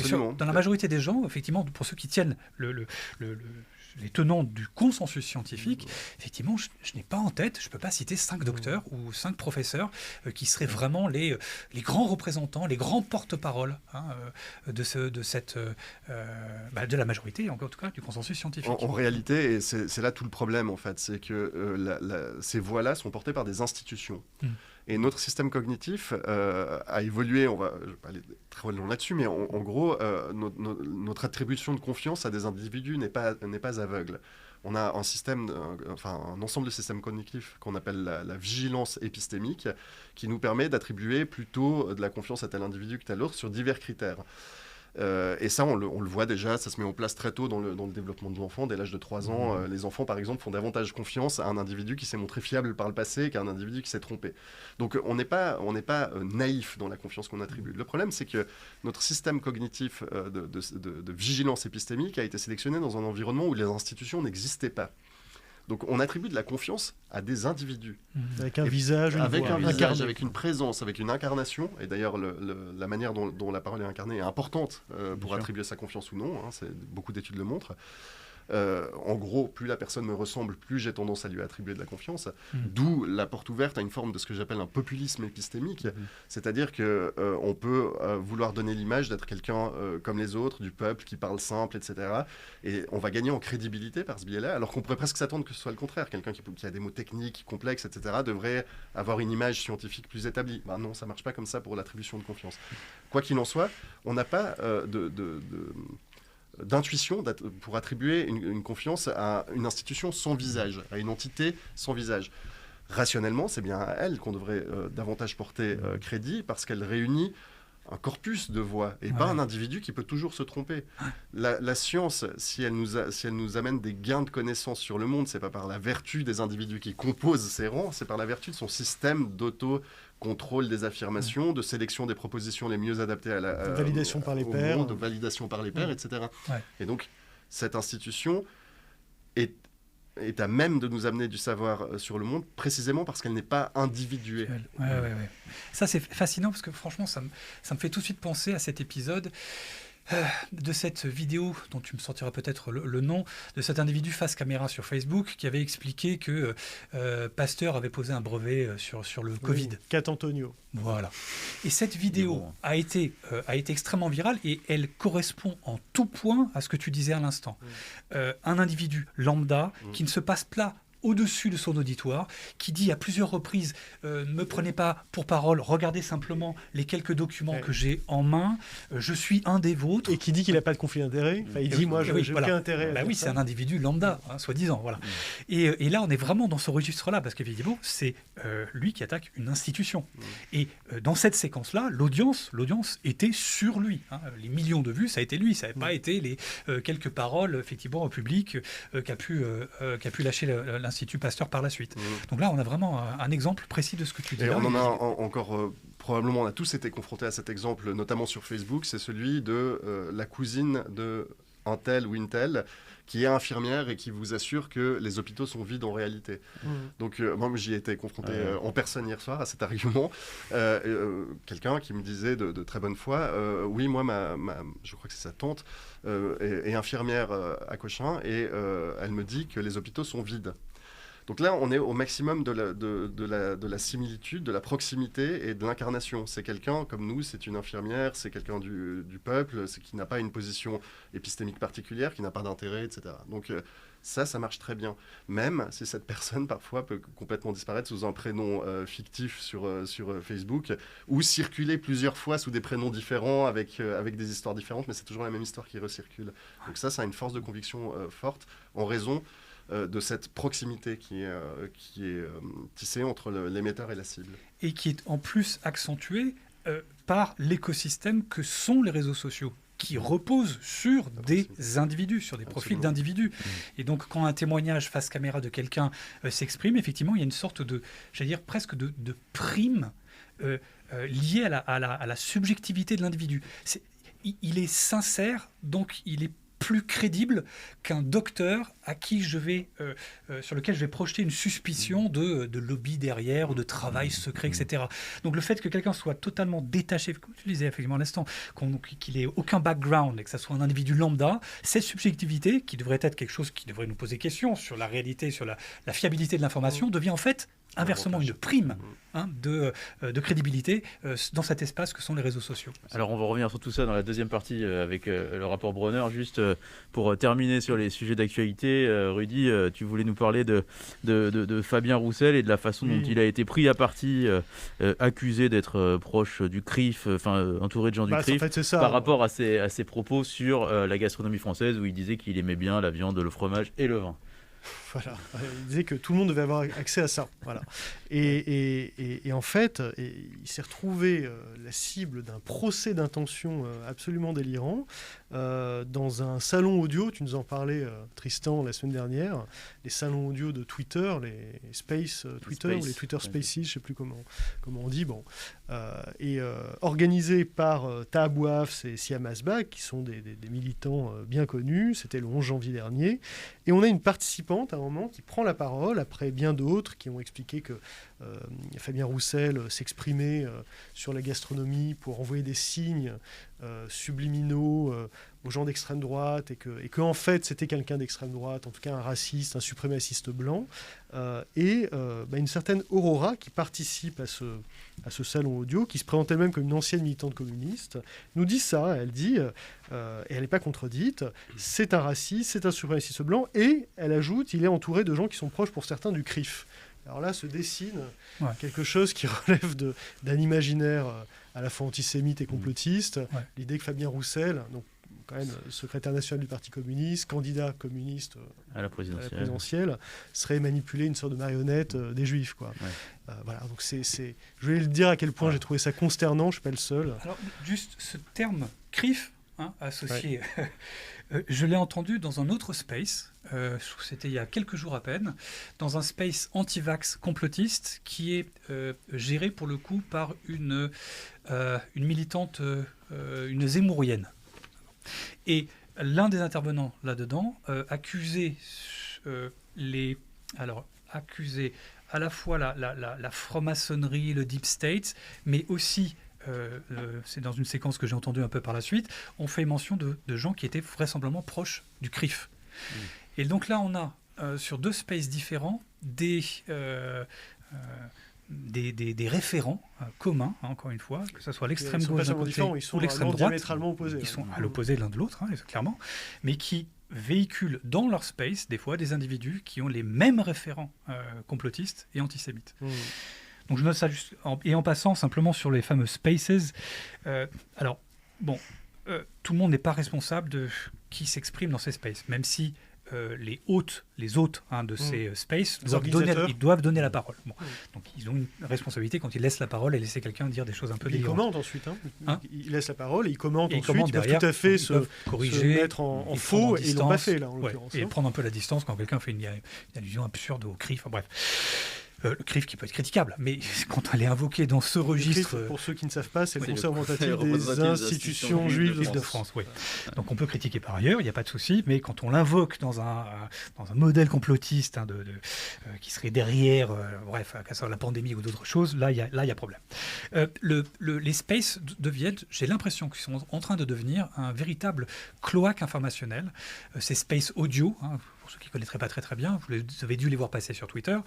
Dans la majorité des gens, effectivement, pour ceux qui tiennent les tenants du consensus scientifique, effectivement, je n'ai pas en tête, je ne peux pas citer 5 docteurs ou 5 professeurs qui seraient vraiment les grands représentants, les grands porte-parole de la majorité, en tout cas, du consensus scientifique. En réalité, et c'est là tout le problème, en fait, c'est que ces voix-là sont portées par des institutions. Et notre système cognitif a évolué, je ne vais pas aller très loin là-dessus, mais en gros, notre attribution de confiance à des individus n'est pas aveugle. On a un ensemble de systèmes cognitifs qu'on appelle la vigilance épistémique, qui nous permet d'attribuer plutôt de la confiance à tel individu que tel autre sur divers critères. Et ça, on le voit déjà, ça se met en place très tôt dans le développement de l'enfant. Dès l'âge de 3 ans, les enfants, par exemple, font davantage confiance à un individu qui s'est montré fiable par le passé qu'à un individu qui s'est trompé. Donc on n'est pas naïf dans la confiance qu'on attribue. Le problème, c'est que notre système cognitif de vigilance épistémique a été sélectionné dans un environnement où les institutions n'existaient pas. Donc on attribue de la confiance à des individus. Avec un visage, avec une présence, avec une incarnation. Et d'ailleurs, la manière dont la parole est incarnée est importante pour attribuer sa confiance ou non. Beaucoup d'études le montrent. En gros, plus la personne me ressemble, plus j'ai tendance à lui attribuer de la confiance. D'où la porte ouverte à une forme de ce que j'appelle un populisme épistémique. C'est-à-dire qu'on peut vouloir donner l'image d'être quelqu'un comme les autres, du peuple, qui parle simple, etc. Et on va gagner en crédibilité par ce biais-là, alors qu'on pourrait presque s'attendre que ce soit le contraire. Quelqu'un qui a des mots techniques, complexes, etc. devrait avoir une image scientifique plus établie. Non, ça ne marche pas comme ça pour l'attribution de confiance. Quoi qu'il en soit, on n'a pas d'intuition pour attribuer une confiance à une institution sans visage, à une entité sans visage. Rationnellement, c'est bien à elle qu'on devrait davantage porter crédit, parce qu'elle réunit un corpus de voix et pas un individu qui peut toujours se tromper. La science, si elle nous amène des gains de connaissances sur le monde, c'est pas par la vertu des individus qui composent ses rangs, c'est par la vertu de son système d'auto-contrôle des affirmations, de sélection des propositions les mieux adaptées à la validation par les pairs, de validation par les pairs, etc. Et donc cette institution est à même de nous amener du savoir sur le monde, précisément parce qu'elle n'est pas individuée. Ça, c'est fascinant, parce que franchement, ça me fait tout de suite penser à cet épisode de cette vidéo dont tu me sortiras peut-être le nom, de cet individu face caméra sur Facebook qui avait expliqué que Pasteur avait posé un brevet sur le Covid. Cat Antonio. Voilà. Et cette vidéo a été extrêmement virale, et elle correspond en tout point à ce que tu disais à l'instant. Un individu lambda qui ne se passe pas au-dessus de son auditoire, qui dit à plusieurs reprises ne me prenez pas pour parole, regardez simplement les quelques documents que j'ai en main, je suis un des vôtres. Et qui dit qu'il n'a pas de conflit d'intérêt. Il dit moi, je n'ai aucun intérêt. C'est un individu lambda, soi-disant. Voilà. Et là, on est vraiment dans ce registre-là, parce qu'évidemment, c'est lui qui attaque une institution. Et dans cette séquence-là, l'audience était sur lui. Les millions de vues, ça a été lui, ça n'avait pas été les quelques paroles, effectivement, au public qu'a pu lâcher l'Institut Pasteur par la suite. Donc là, on a vraiment un exemple précis de ce que tu dis. Et on en a encore, probablement, on a tous été confrontés à cet exemple, notamment sur Facebook, c'est celui de la cousine de un tel ou une telle, qui est infirmière et qui vous assure que les hôpitaux sont vides en réalité. Donc moi, j'y ai été confronté en personne hier soir à cet argument. Quelqu'un qui me disait de très bonne foi, oui, moi, je crois que c'est sa tante, est infirmière à Cochin, et elle me dit que les hôpitaux sont vides. Donc là, on est au maximum de la similitude, de la proximité et de l'incarnation. C'est quelqu'un comme nous, c'est une infirmière, c'est quelqu'un du peuple, qui n'a pas une position épistémique particulière, qui n'a pas d'intérêt, etc. Donc ça marche très bien. Même si cette personne, parfois, peut complètement disparaître sous un prénom fictif sur Facebook, ou circuler plusieurs fois sous des prénoms différents, avec des histoires différentes, mais c'est toujours la même histoire qui recircule. Donc ça a une force de conviction forte, en raison de cette proximité qui est tissée entre l'émetteur et la cible. Et qui est en plus accentuée par l'écosystème que sont les réseaux sociaux, qui reposent sur des individus, sur des profils d'individus. Et donc, quand un témoignage face caméra de quelqu'un s'exprime, effectivement, il y a une sorte de, j'allais dire, presque de prime liée à la subjectivité de l'individu. Il est sincère, donc il est plus crédible qu'un docteur à qui sur lequel je vais projeter une suspicion de lobby derrière, ou de travail secret, etc. Donc le fait que quelqu'un soit totalement détaché, comme tu disais effectivement à l'instant, qu'il ait aucun background et que ça soit un individu lambda, cette subjectivité, qui devrait être quelque chose qui devrait nous poser question sur la réalité, sur la fiabilité de l'information, devient en fait inversement une prime de crédibilité dans cet espace que sont les réseaux sociaux. Alors on va revenir sur tout ça dans la deuxième partie avec le rapport Bronner. Juste pour terminer sur les sujets d'actualité, Rudy, tu voulais nous parler de Fabien Roussel et de la façon dont il a été pris à partie, accusé d'être proche du CRIF, entouré de gens du CRIF, en fait, ça, par rapport à ses propos sur la gastronomie française, où il disait qu'il aimait bien la viande, le fromage et le vin. Voilà, il disait que tout le monde devait avoir accès à ça. Voilà. Et en fait, il s'est retrouvé la cible d'un procès d'intention absolument délirant dans un salon audio. Tu nous en parlais, Tristan, la semaine dernière. Les salons audio de Twitter, les Space Twitter, ou les Twitter Spaces, je ne sais plus comment on dit. Bon. Organisé par Taha Bouafs et Siam Asbagh, qui sont des militants bien connus. C'était le 11 janvier dernier. Et on a une participante à un moment qui prend la parole, après bien d'autres qui ont expliqué que Fabien Roussel s'exprimait sur la gastronomie pour envoyer des signes subliminaux aux gens d'extrême droite et que en fait c'était quelqu'un d'extrême droite, en tout cas un raciste, un suprémaciste blanc, une certaine Aurora qui participe à ce salon audio, qui se présente elle-même comme une ancienne militante communiste, nous dit ça, elle dit, et elle n'est pas contredite, c'est un raciste, c'est un suprémaciste blanc, et elle ajoute, il est entouré de gens qui sont proches pour certains du CRIF. Alors là se dessine quelque chose qui relève d'un imaginaire à la fois antisémite et complotiste, l'idée que Fabien Roussel, donc quand même secrétaire national du Parti communiste, candidat communiste à la présidentielle, serait manipulé, une sorte de marionnette des Juifs, quoi. Voilà, donc je vais le dire à quel point j'ai trouvé ça consternant, je ne suis pas le seul. Alors juste ce terme CRIF, associé, je l'ai entendu dans un autre space, c'était il y a quelques jours à peine, dans un space anti-vax complotiste qui est géré pour le coup par une militante, une zémourienne. Et l'un des intervenants là-dedans accusait à la fois la franc-maçonnerie, le deep state, mais aussi c'est dans une séquence que j'ai entendue un peu par la suite, on fait mention de gens qui étaient vraisemblablement proches du CRIF. Et donc là, on a sur deux spaces différents des référents communs, encore une fois, que ce soit l'extrême gauche d'un côté ou l'extrême droite. Diamétralement opposés. Ils sont à l'opposé l'un de l'autre, clairement, mais qui véhiculent dans leur space, des fois, des individus qui ont les mêmes référents complotistes et antisémites. Donc je note ça juste, en passant simplement sur les fameux spaces. Tout le monde n'est pas responsable de qui s'exprime dans ces spaces, même si les hôtes de ces spaces ils doivent donner la parole. Bon. Donc ils ont une responsabilité quand ils laissent la parole et laisser quelqu'un dire des choses un peu délirantes. Ils commentent ensuite. Ils laissent la parole et ils commentent ensuite. Ils derrière, peuvent tout à fait corriger, se mettre en faux, et ils ne l'ont pas fait là en l'occurrence. Et prendre un peu la distance quand quelqu'un fait une allusion absurde au CRIF. Bref. Le CRIF qui peut être critiquable, mais quand elle est invoquée dans ce registre... CRIF, pour ceux qui ne savent pas, c'est le Conseil représentatif des institutions juives de France. Oui. Donc on peut critiquer par ailleurs, il n'y a pas de souci, mais quand on l'invoque dans un modèle complotiste qui serait derrière, qu'à savoir la pandémie ou d'autres choses, là il y a problème. Les spaces deviennent, j'ai l'impression qu'ils sont en train de devenir un véritable cloaque informationnel. Ces spaces audio, pour ceux qui ne connaîtraient pas très très bien, vous avez dû les voir passer sur Twitter,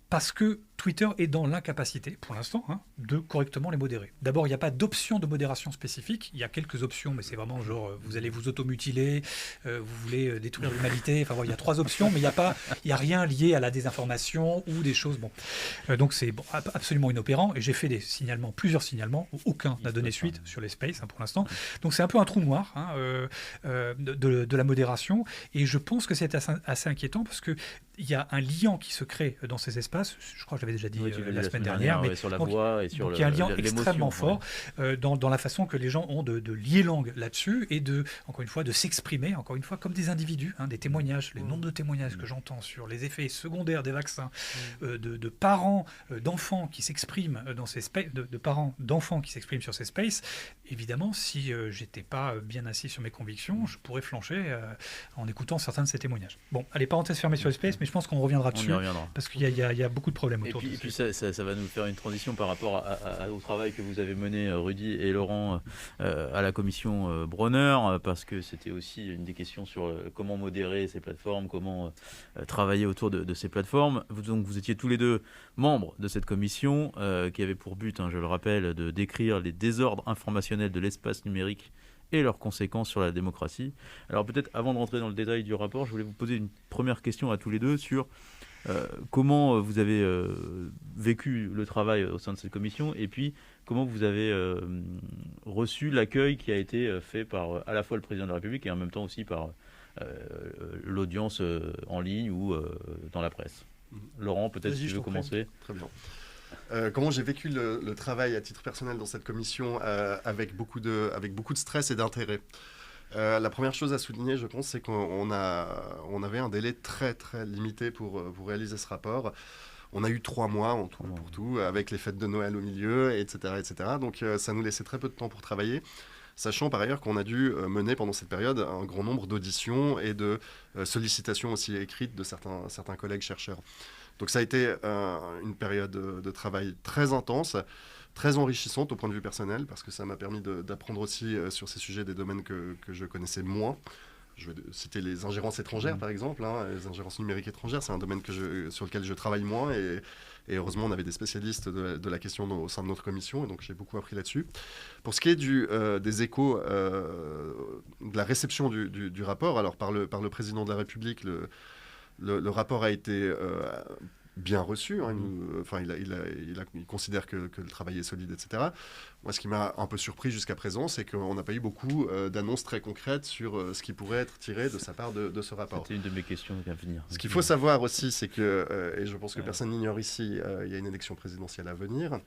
parce que Twitter est dans l'incapacité, pour l'instant, de correctement les modérer. D'abord, il n'y a pas d'option de modération spécifique. Il y a quelques options, mais c'est vraiment genre, vous allez vous automutiler, vous voulez détruire l'humanité. Enfin, il y a 3 options, mais il n'y a rien lié à la désinformation ou des choses. Bon. Donc, c'est absolument inopérant. Et j'ai fait plusieurs signalements, où aucun n'a donné suite sur les spaces pour l'instant. Donc, c'est un peu un trou noir de la modération. Et je pense que c'est assez inquiétant parce que il y a un lien qui se crée dans ces espaces. Je crois que j'avais déjà dit la semaine dernière. Mais sur la voix et sur il y a un lien extrêmement fort dans la façon que les gens ont de lier langue là-dessus et encore une fois, de s'exprimer, encore une fois, comme des individus, des témoignages, les nombres de témoignages que j'entends sur les effets secondaires des vaccins, de parents d'enfants qui s'expriment dans ces spaces, de parents d'enfants qui s'expriment sur ces spaces. Évidemment, si j'étais pas bien assis sur mes convictions, je pourrais flancher en écoutant certains de ces témoignages. Bon, allez, parenthèse fermée sur les spaces, mais je pense qu'on reviendra dessus parce qu'il y a beaucoup de problèmes autour. puis ça va nous faire une transition par rapport au travail que vous avez mené, Rudy et Laurent, à la commission Bronner, parce que c'était aussi une des questions sur comment modérer ces plateformes, comment travailler autour de ces plateformes. Vous étiez tous les deux membres de cette commission qui avait pour but, je le rappelle, de décrire les désordres informationnels de l'espace numérique et leurs conséquences sur la démocratie. Alors peut-être avant de rentrer dans le détail du rapport, je voulais vous poser une première question à tous les deux sur comment vous avez vécu le travail au sein de cette commission, et puis comment vous avez reçu l'accueil qui a été fait par à la fois le président de la République et en même temps aussi par l'audience en ligne ou dans la presse. Laurent, peut-être si tu veux commencer. Très bien. Comment j'ai vécu le travail à titre personnel dans cette commission avec beaucoup de stress et d'intérêt. La première chose à souligner, je pense, c'est qu'on avait un délai très très limité pour réaliser ce rapport. On a eu 3 mois en tout, pour tout, avec les fêtes de Noël au milieu, etc. etc. Donc ça nous laissait très peu de temps pour travailler, sachant par ailleurs qu'on a dû mener pendant cette période un grand nombre d'auditions et de sollicitations aussi écrites de certains collègues chercheurs. Donc ça a été une période de travail très intense, très enrichissante au point de vue personnel, parce que ça m'a permis d'apprendre aussi sur ces sujets des domaines que je connaissais moins. Je vais citer les ingérences étrangères, par exemple. Les ingérences numériques étrangères, c'est un domaine sur lequel je travaille moins. Et heureusement, on avait des spécialistes de la question au sein de notre commission. Et donc, j'ai beaucoup appris là-dessus. Pour ce qui est des échos, de la réception du rapport, alors par le président de la République, le rapport a été bien reçu. Il considère que le travail est solide, etc. Moi, ce qui m'a un peu surpris jusqu'à présent, c'est qu'on n'a pas eu beaucoup d'annonces très concrètes sur ce qui pourrait être tiré de sa part de ce rapport. C'était une de mes questions à venir. Ce qu'il faut savoir aussi, c'est que, et je pense que personne n'ignore ici, il y a une élection présidentielle à venir.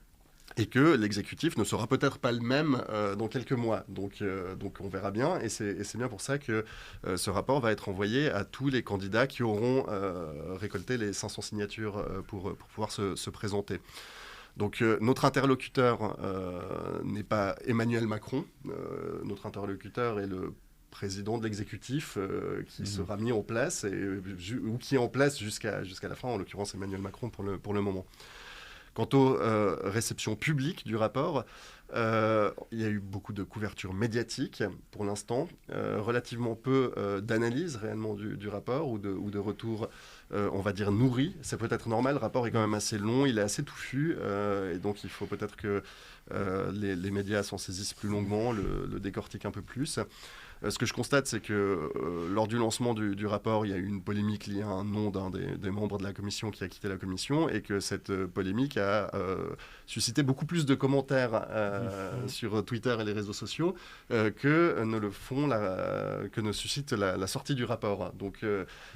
Et que l'exécutif ne sera peut-être pas le même dans quelques mois. Donc on verra bien. Et c'est bien pour ça que ce rapport va être envoyé à tous les candidats qui auront récolté les 500 signatures pour pouvoir se présenter. Donc notre interlocuteur n'est pas Emmanuel Macron. Notre interlocuteur est le président de l'exécutif qui sera mis en place, ou qui est en place jusqu'à la fin, en l'occurrence Emmanuel Macron pour le moment. Quant aux réceptions publiques du rapport, il y a eu beaucoup de couverture médiatique pour l'instant, relativement peu d'analyse réellement du rapport ou de retours, on va dire, nourris. C'est peut-être normal, le rapport est quand même assez long, il est assez touffu, et donc il faut peut-être que les médias s'en saisissent plus longuement, le décortiquent un peu plus. Ce que je constate, c'est que lors du lancement du rapport, il y a eu une polémique liée à un nom d'un des membres de la commission qui a quitté la commission, et que cette polémique a suscité beaucoup plus de commentaires sur Twitter et les réseaux sociaux que ne suscite la sortie du rapport. Donc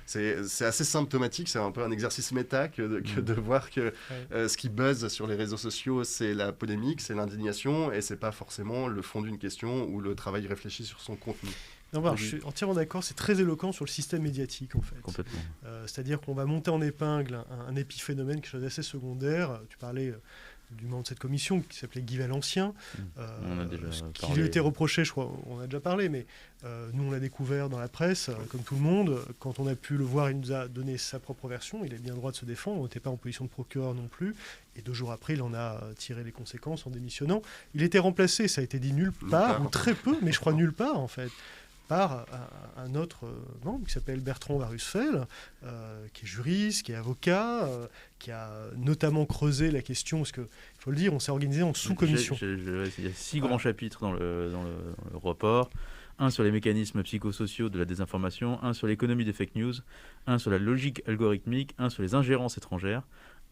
c'est assez symptomatique, c'est un peu un exercice méta que de voir que ce qui buzz sur les réseaux sociaux, c'est la polémique, c'est l'indignation, et c'est pas forcément le fond d'une question ou le travail réfléchi sur son contenu. Non, je suis entièrement d'accord, c'est très éloquent sur le système médiatique en fait. Complètement. C'est-à-dire qu'on va monter en épingle un épiphénomène, quelque chose d'assez secondaire. Tu parlais du membre de cette commission qui s'appelait Guy Valancien, on a déjà qui lui a été reproché, je crois, on a déjà parlé, mais nous on l'a découvert dans la presse, comme tout le monde. Quand on a pu le voir, il nous a donné sa propre version, il a bien le droit de se défendre, on n'était pas en position de procureur non plus, et 2 jours après il en a tiré les conséquences en démissionnant. Il était remplacé, ça a été dit nulle part, ou très peu, mais je crois nulle part en fait, par un autre membre qui s'appelle Bertrand Warusfel, qui est juriste, qui est avocat, qui a notamment creusé la question, parce qu'il faut le dire, on s'est organisé en sous-commission. Il y a 6 grands chapitres dans le rapport. Un sur les mécanismes psychosociaux de la désinformation, un sur l'économie des fake news, un sur la logique algorithmique, un sur les ingérences étrangères,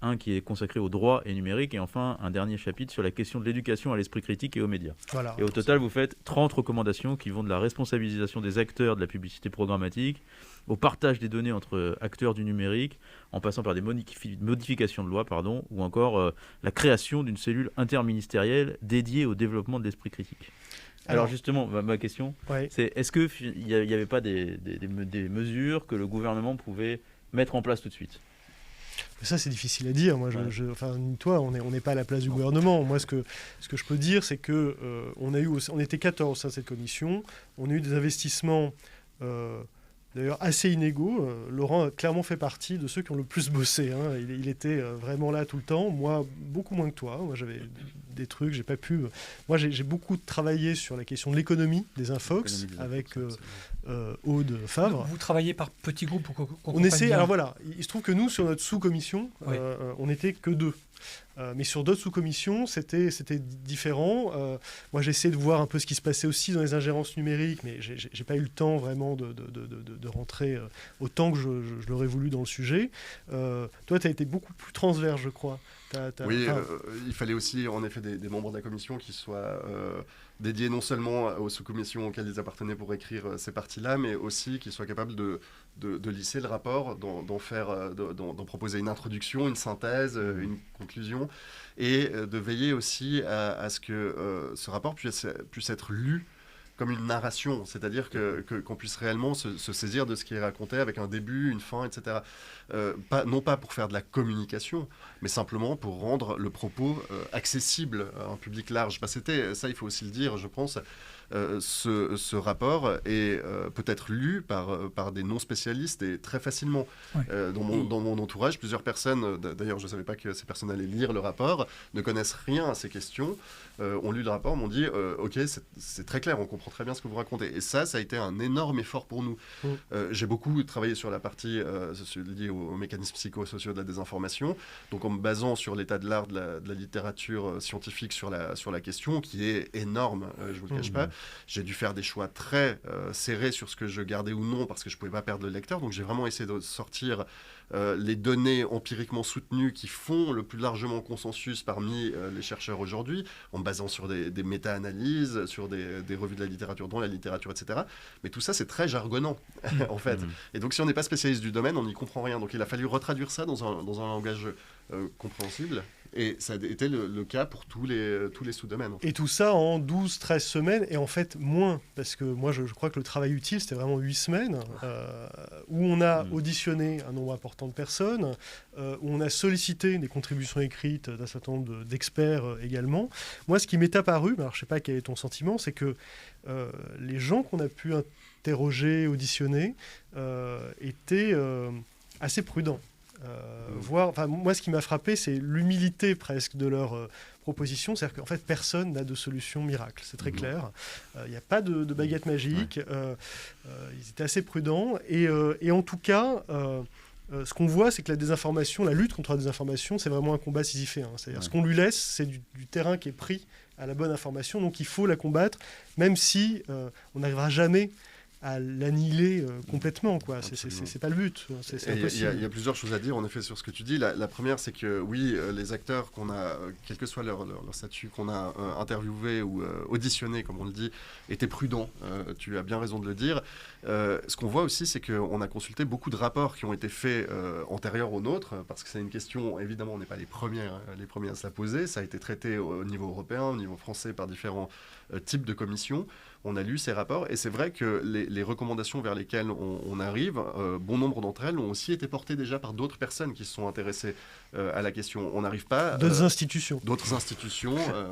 un qui est consacré au droit et numérique, et enfin un dernier chapitre sur la question de l'éducation à l'esprit critique et aux médias. Voilà. Et au total, vous faites 30 recommandations qui vont de la responsabilisation des acteurs de la publicité programmatique, au partage des données entre acteurs du numérique, en passant par des modifications de loi, ou encore la création d'une cellule interministérielle dédiée au développement de l'esprit critique. Alors justement, ma question, c'est est-ce qu'il n'y avait pas des mesures que le gouvernement pouvait mettre en place tout de suite ? Ça, c'est difficile à dire. Moi, toi, on n'est pas à la place du gouvernement. Moi, ce que je peux dire, c'est que on était 14 au sein de cette commission. On a eu des investissements d'ailleurs assez inégaux. Laurent a clairement fait partie de ceux qui ont le plus bossé. Hein. Il était vraiment là tout le temps. Moi, beaucoup moins que toi. Moi, j'avais des trucs, j'ai pas pu... Moi, j'ai beaucoup travaillé sur la question de l'économie des Infox avec Aude Favre. Vous travaillez par petits groupes pour qu'on on essaie. Alors voilà, il se trouve que nous, sur notre sous-commission, oui. On n'était que 2. Mais sur d'autres sous-commissions, c'était différent. Moi, j'essaie de voir un peu ce qui se passait aussi dans les ingérences numériques, mais j'ai pas eu le temps vraiment de rentrer autant que je l'aurais voulu dans le sujet. Toi, tu as été beaucoup plus transverse, je crois. Oui, il fallait aussi, en effet, des membres de la commission qui soient dédiés non seulement aux sous-commissions auxquelles ils appartenaient pour écrire ces parties-là, mais aussi qu'ils soient capables de lisser le rapport, d'en proposer une introduction, une synthèse, une conclusion, et de veiller aussi à ce que ce rapport puisse être lu comme une narration, c'est-à-dire qu'on puisse réellement se saisir de ce qui est raconté avec un début, une fin, etc. Non pas pour faire de la communication, mais simplement pour rendre le propos accessible à un public large. Ça, il faut aussi le dire, je pense, ce rapport est peut-être lu par des non-spécialistes et très facilement. Ouais. Dans mon entourage, plusieurs personnes, d'ailleurs je ne savais pas que ces personnes allaient lire le rapport, ne connaissent rien à ces questions, ont lu le rapport, m'ont dit ok, c'est très clair, on comprend très bien ce que vous racontez. Et ça a été un énorme effort pour nous. J'ai beaucoup travaillé sur la partie liée aux mécanismes psychosociaux de la désinformation, donc en me basant sur l'état de l'art de la littérature scientifique sur la question, qui est énorme, je ne vous le cache pas. J'ai dû faire des choix très serrés sur ce que je gardais ou non, parce que je ne pouvais pas perdre le lecteur, donc j'ai vraiment essayé de sortir les données empiriquement soutenues qui font le plus largement consensus parmi les chercheurs aujourd'hui, en me basant sur des méta-analyses, sur des revues de la littérature, dont la littérature, etc. Mais tout ça, c'est très jargonnant, en fait. Et donc, si on n'est pas spécialiste du domaine, on n'y comprend rien. Donc, il a fallu retraduire ça dans un langage compréhensible. Et ça a été le cas pour tous les sous-domaines. En fait. Et tout ça en 12-13 semaines, et en fait moins, parce que moi je crois que le travail utile c'était vraiment 8 semaines, où on a auditionné un nombre important de personnes, où on a sollicité des contributions écrites d'un certain nombre d'experts également. Moi ce qui m'est apparu, alors je ne sais pas quel est ton sentiment, c'est que les gens qu'on a pu interroger, auditionner, étaient assez prudents. Moi, ce qui m'a frappé, c'est l'humilité presque de leur proposition. C'est-à-dire qu'en fait, personne n'a de solution miracle. C'est très clair. Il n'y a pas de baguette magique. Ils étaient assez prudents. Et en tout cas, ce qu'on voit, c'est que la lutte contre la désinformation, c'est vraiment un combat sisyphéen. C'est-à-dire ce qu'on lui laisse, c'est du terrain qui est pris à la bonne information. Donc il faut la combattre, même si on n'arrivera jamais à l'annihiler complètement, quoi. C'est pas le but. C'est impossible. Il y a plusieurs choses à dire, en effet, sur ce que tu dis. La première, c'est que, oui, les acteurs qu'on a, quel que soit leur statut, qu'on a interviewés ou auditionnés, comme on le dit, étaient prudents. Tu as bien raison de le dire. Ce qu'on voit aussi, c'est qu'on a consulté beaucoup de rapports qui ont été faits antérieurs aux nôtres, parce que c'est une question, évidemment, on n'est pas les premiers à se la poser. Ça a été traité au niveau européen, au niveau français, par différents types de commissions. On a lu ces rapports, et c'est vrai que les recommandations vers lesquelles on arrive, bon nombre d'entre elles ont aussi été portées déjà par d'autres personnes qui se sont intéressées à la question. On n'arrive pas... D'autres institutions.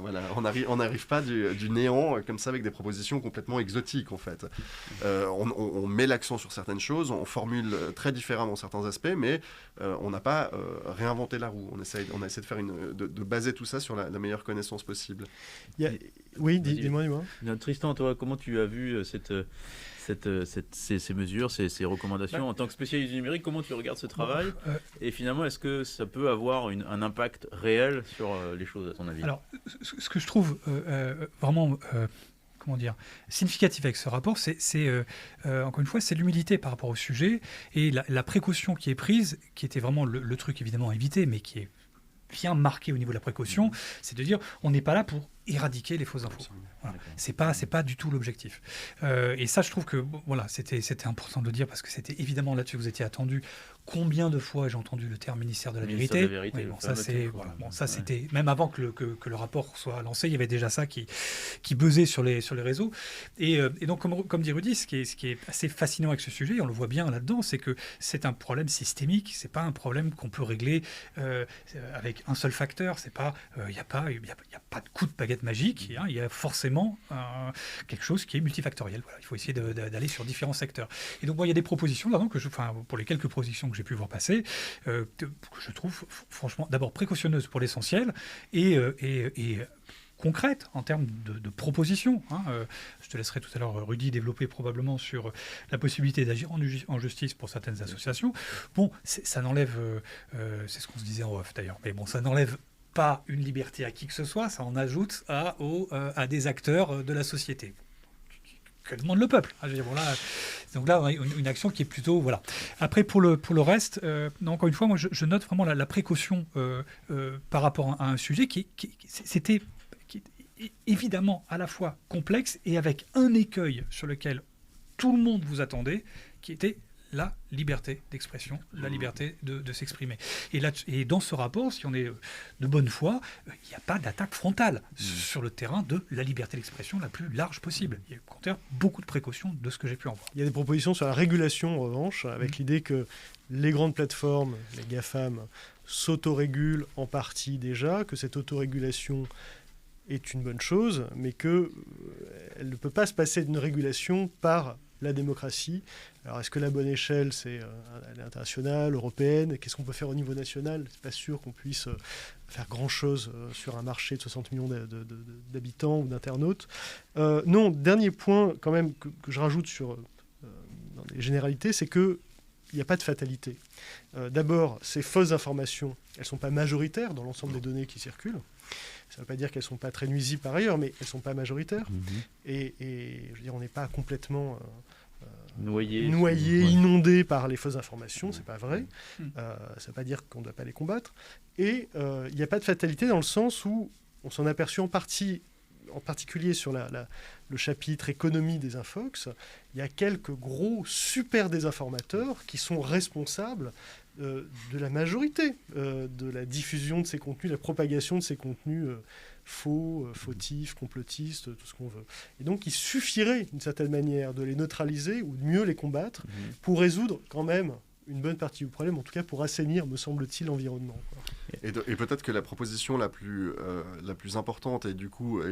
Voilà. On n'arrive pas du néant comme ça avec des propositions complètement exotiques, en fait. On met l'accent sur certaines choses, on formule très différemment certains aspects, mais on n'a pas réinventé la roue. On essaie de faire de baser tout ça sur la meilleure connaissance possible. Oui, dis-moi. Tristan, toi, comment tu as vu ces mesures, ces recommandations en tant que spécialiste du numérique? Comment tu regardes ce travail? Et finalement, est-ce que ça peut avoir un impact réel sur les choses, à ton avis? Alors, ce que je trouve vraiment... significatif avec ce rapport, c'est encore une fois, c'est l'humilité par rapport au sujet et la précaution qui est prise, qui était vraiment le truc évidemment à éviter, mais qui est bien marqué au niveau de la précaution, c'est de dire on n'est pas là pour éradiquer les fausses infos. Voilà. C'est pas du tout l'objectif. Et ça, je trouve que c'était important de le dire parce que c'était évidemment là-dessus que vous étiez attendu. Combien de fois j'ai entendu le terme ministère de la Vérité. C'était même avant que le rapport soit lancé, il y avait déjà ça qui buzzait sur les réseaux. Et donc, comme dit Rudy, ce qui est assez fascinant avec ce sujet, et on le voit bien là-dedans, c'est que c'est un problème systémique. C'est pas un problème qu'on peut régler avec un seul facteur. C'est pas, il y a pas de coup de baguette baguette magique, il y a forcément quelque chose qui est multifactoriel. Voilà, il faut essayer d'aller sur différents secteurs. Et donc, il y a des propositions, pour les quelques propositions que j'ai pu voir passer, que je trouve franchement d'abord précautionneuses pour l'essentiel et concrètes en termes de propositions. Je te laisserai tout à l'heure, Rudy, développer probablement sur la possibilité d'agir en justice pour certaines associations. Bon, ça n'enlève, c'est ce qu'on se disait en off d'ailleurs, mais bon, ça n'enlève pas une liberté à qui que ce soit, ça en ajoute à des acteurs de la société. Que demande le peuple. Donc là, on a une action qui est plutôt... Voilà. Après, pour le reste, encore une fois, moi, je note vraiment la précaution par rapport à un sujet qui est évidemment à la fois complexe et avec un écueil sur lequel tout le monde vous attendait, qui était la liberté d'expression, la liberté de s'exprimer. Et dans ce rapport, si on est de bonne foi, il n'y a pas d'attaque frontale sur le terrain de la liberté d'expression la plus large possible. Il y a au contraire beaucoup de précautions de ce que j'ai pu en voir. Il y a des propositions sur la régulation, en revanche, avec l'idée que les grandes plateformes, les GAFAM, s'autorégulent en partie déjà, que cette autorégulation est une bonne chose, mais qu'elle ne peut pas se passer d'une régulation par la démocratie. Alors, est-ce que la bonne échelle, c'est internationale, européenne? Qu'est-ce qu'on peut faire au niveau national? C'est pas sûr qu'on puisse faire grand-chose sur un marché de 60 millions d'habitants ou d'internautes. Non, dernier point, quand même, que je rajoute dans les généralités, c'est qu'il n'y a pas de fatalité. D'abord, ces fausses informations, elles ne sont pas majoritaires dans l'ensemble des données qui circulent. Ça ne veut pas dire qu'elles ne sont pas très nuisibles par ailleurs, mais elles ne sont pas majoritaires. Et je veux dire, on n'est pas complètement noyé, inondé par les fausses informations, c'est pas vrai. Ça ne veut pas dire qu'on ne doit pas les combattre. Et il n'y a pas de fatalité dans le sens où on s'en aperçut en particulier sur le chapitre économie des Infox, il y a quelques gros super désinformateurs qui sont responsables de la majorité de la diffusion de ces contenus, la propagation de ces contenus faux, fautifs, complotistes, tout ce qu'on veut. Et donc, il suffirait, d'une certaine manière, de les neutraliser ou de mieux les combattre pour résoudre quand même une bonne partie du problème, en tout cas pour assainir, me semble-t-il, l'environnement. Et peut-être que la proposition la plus importante et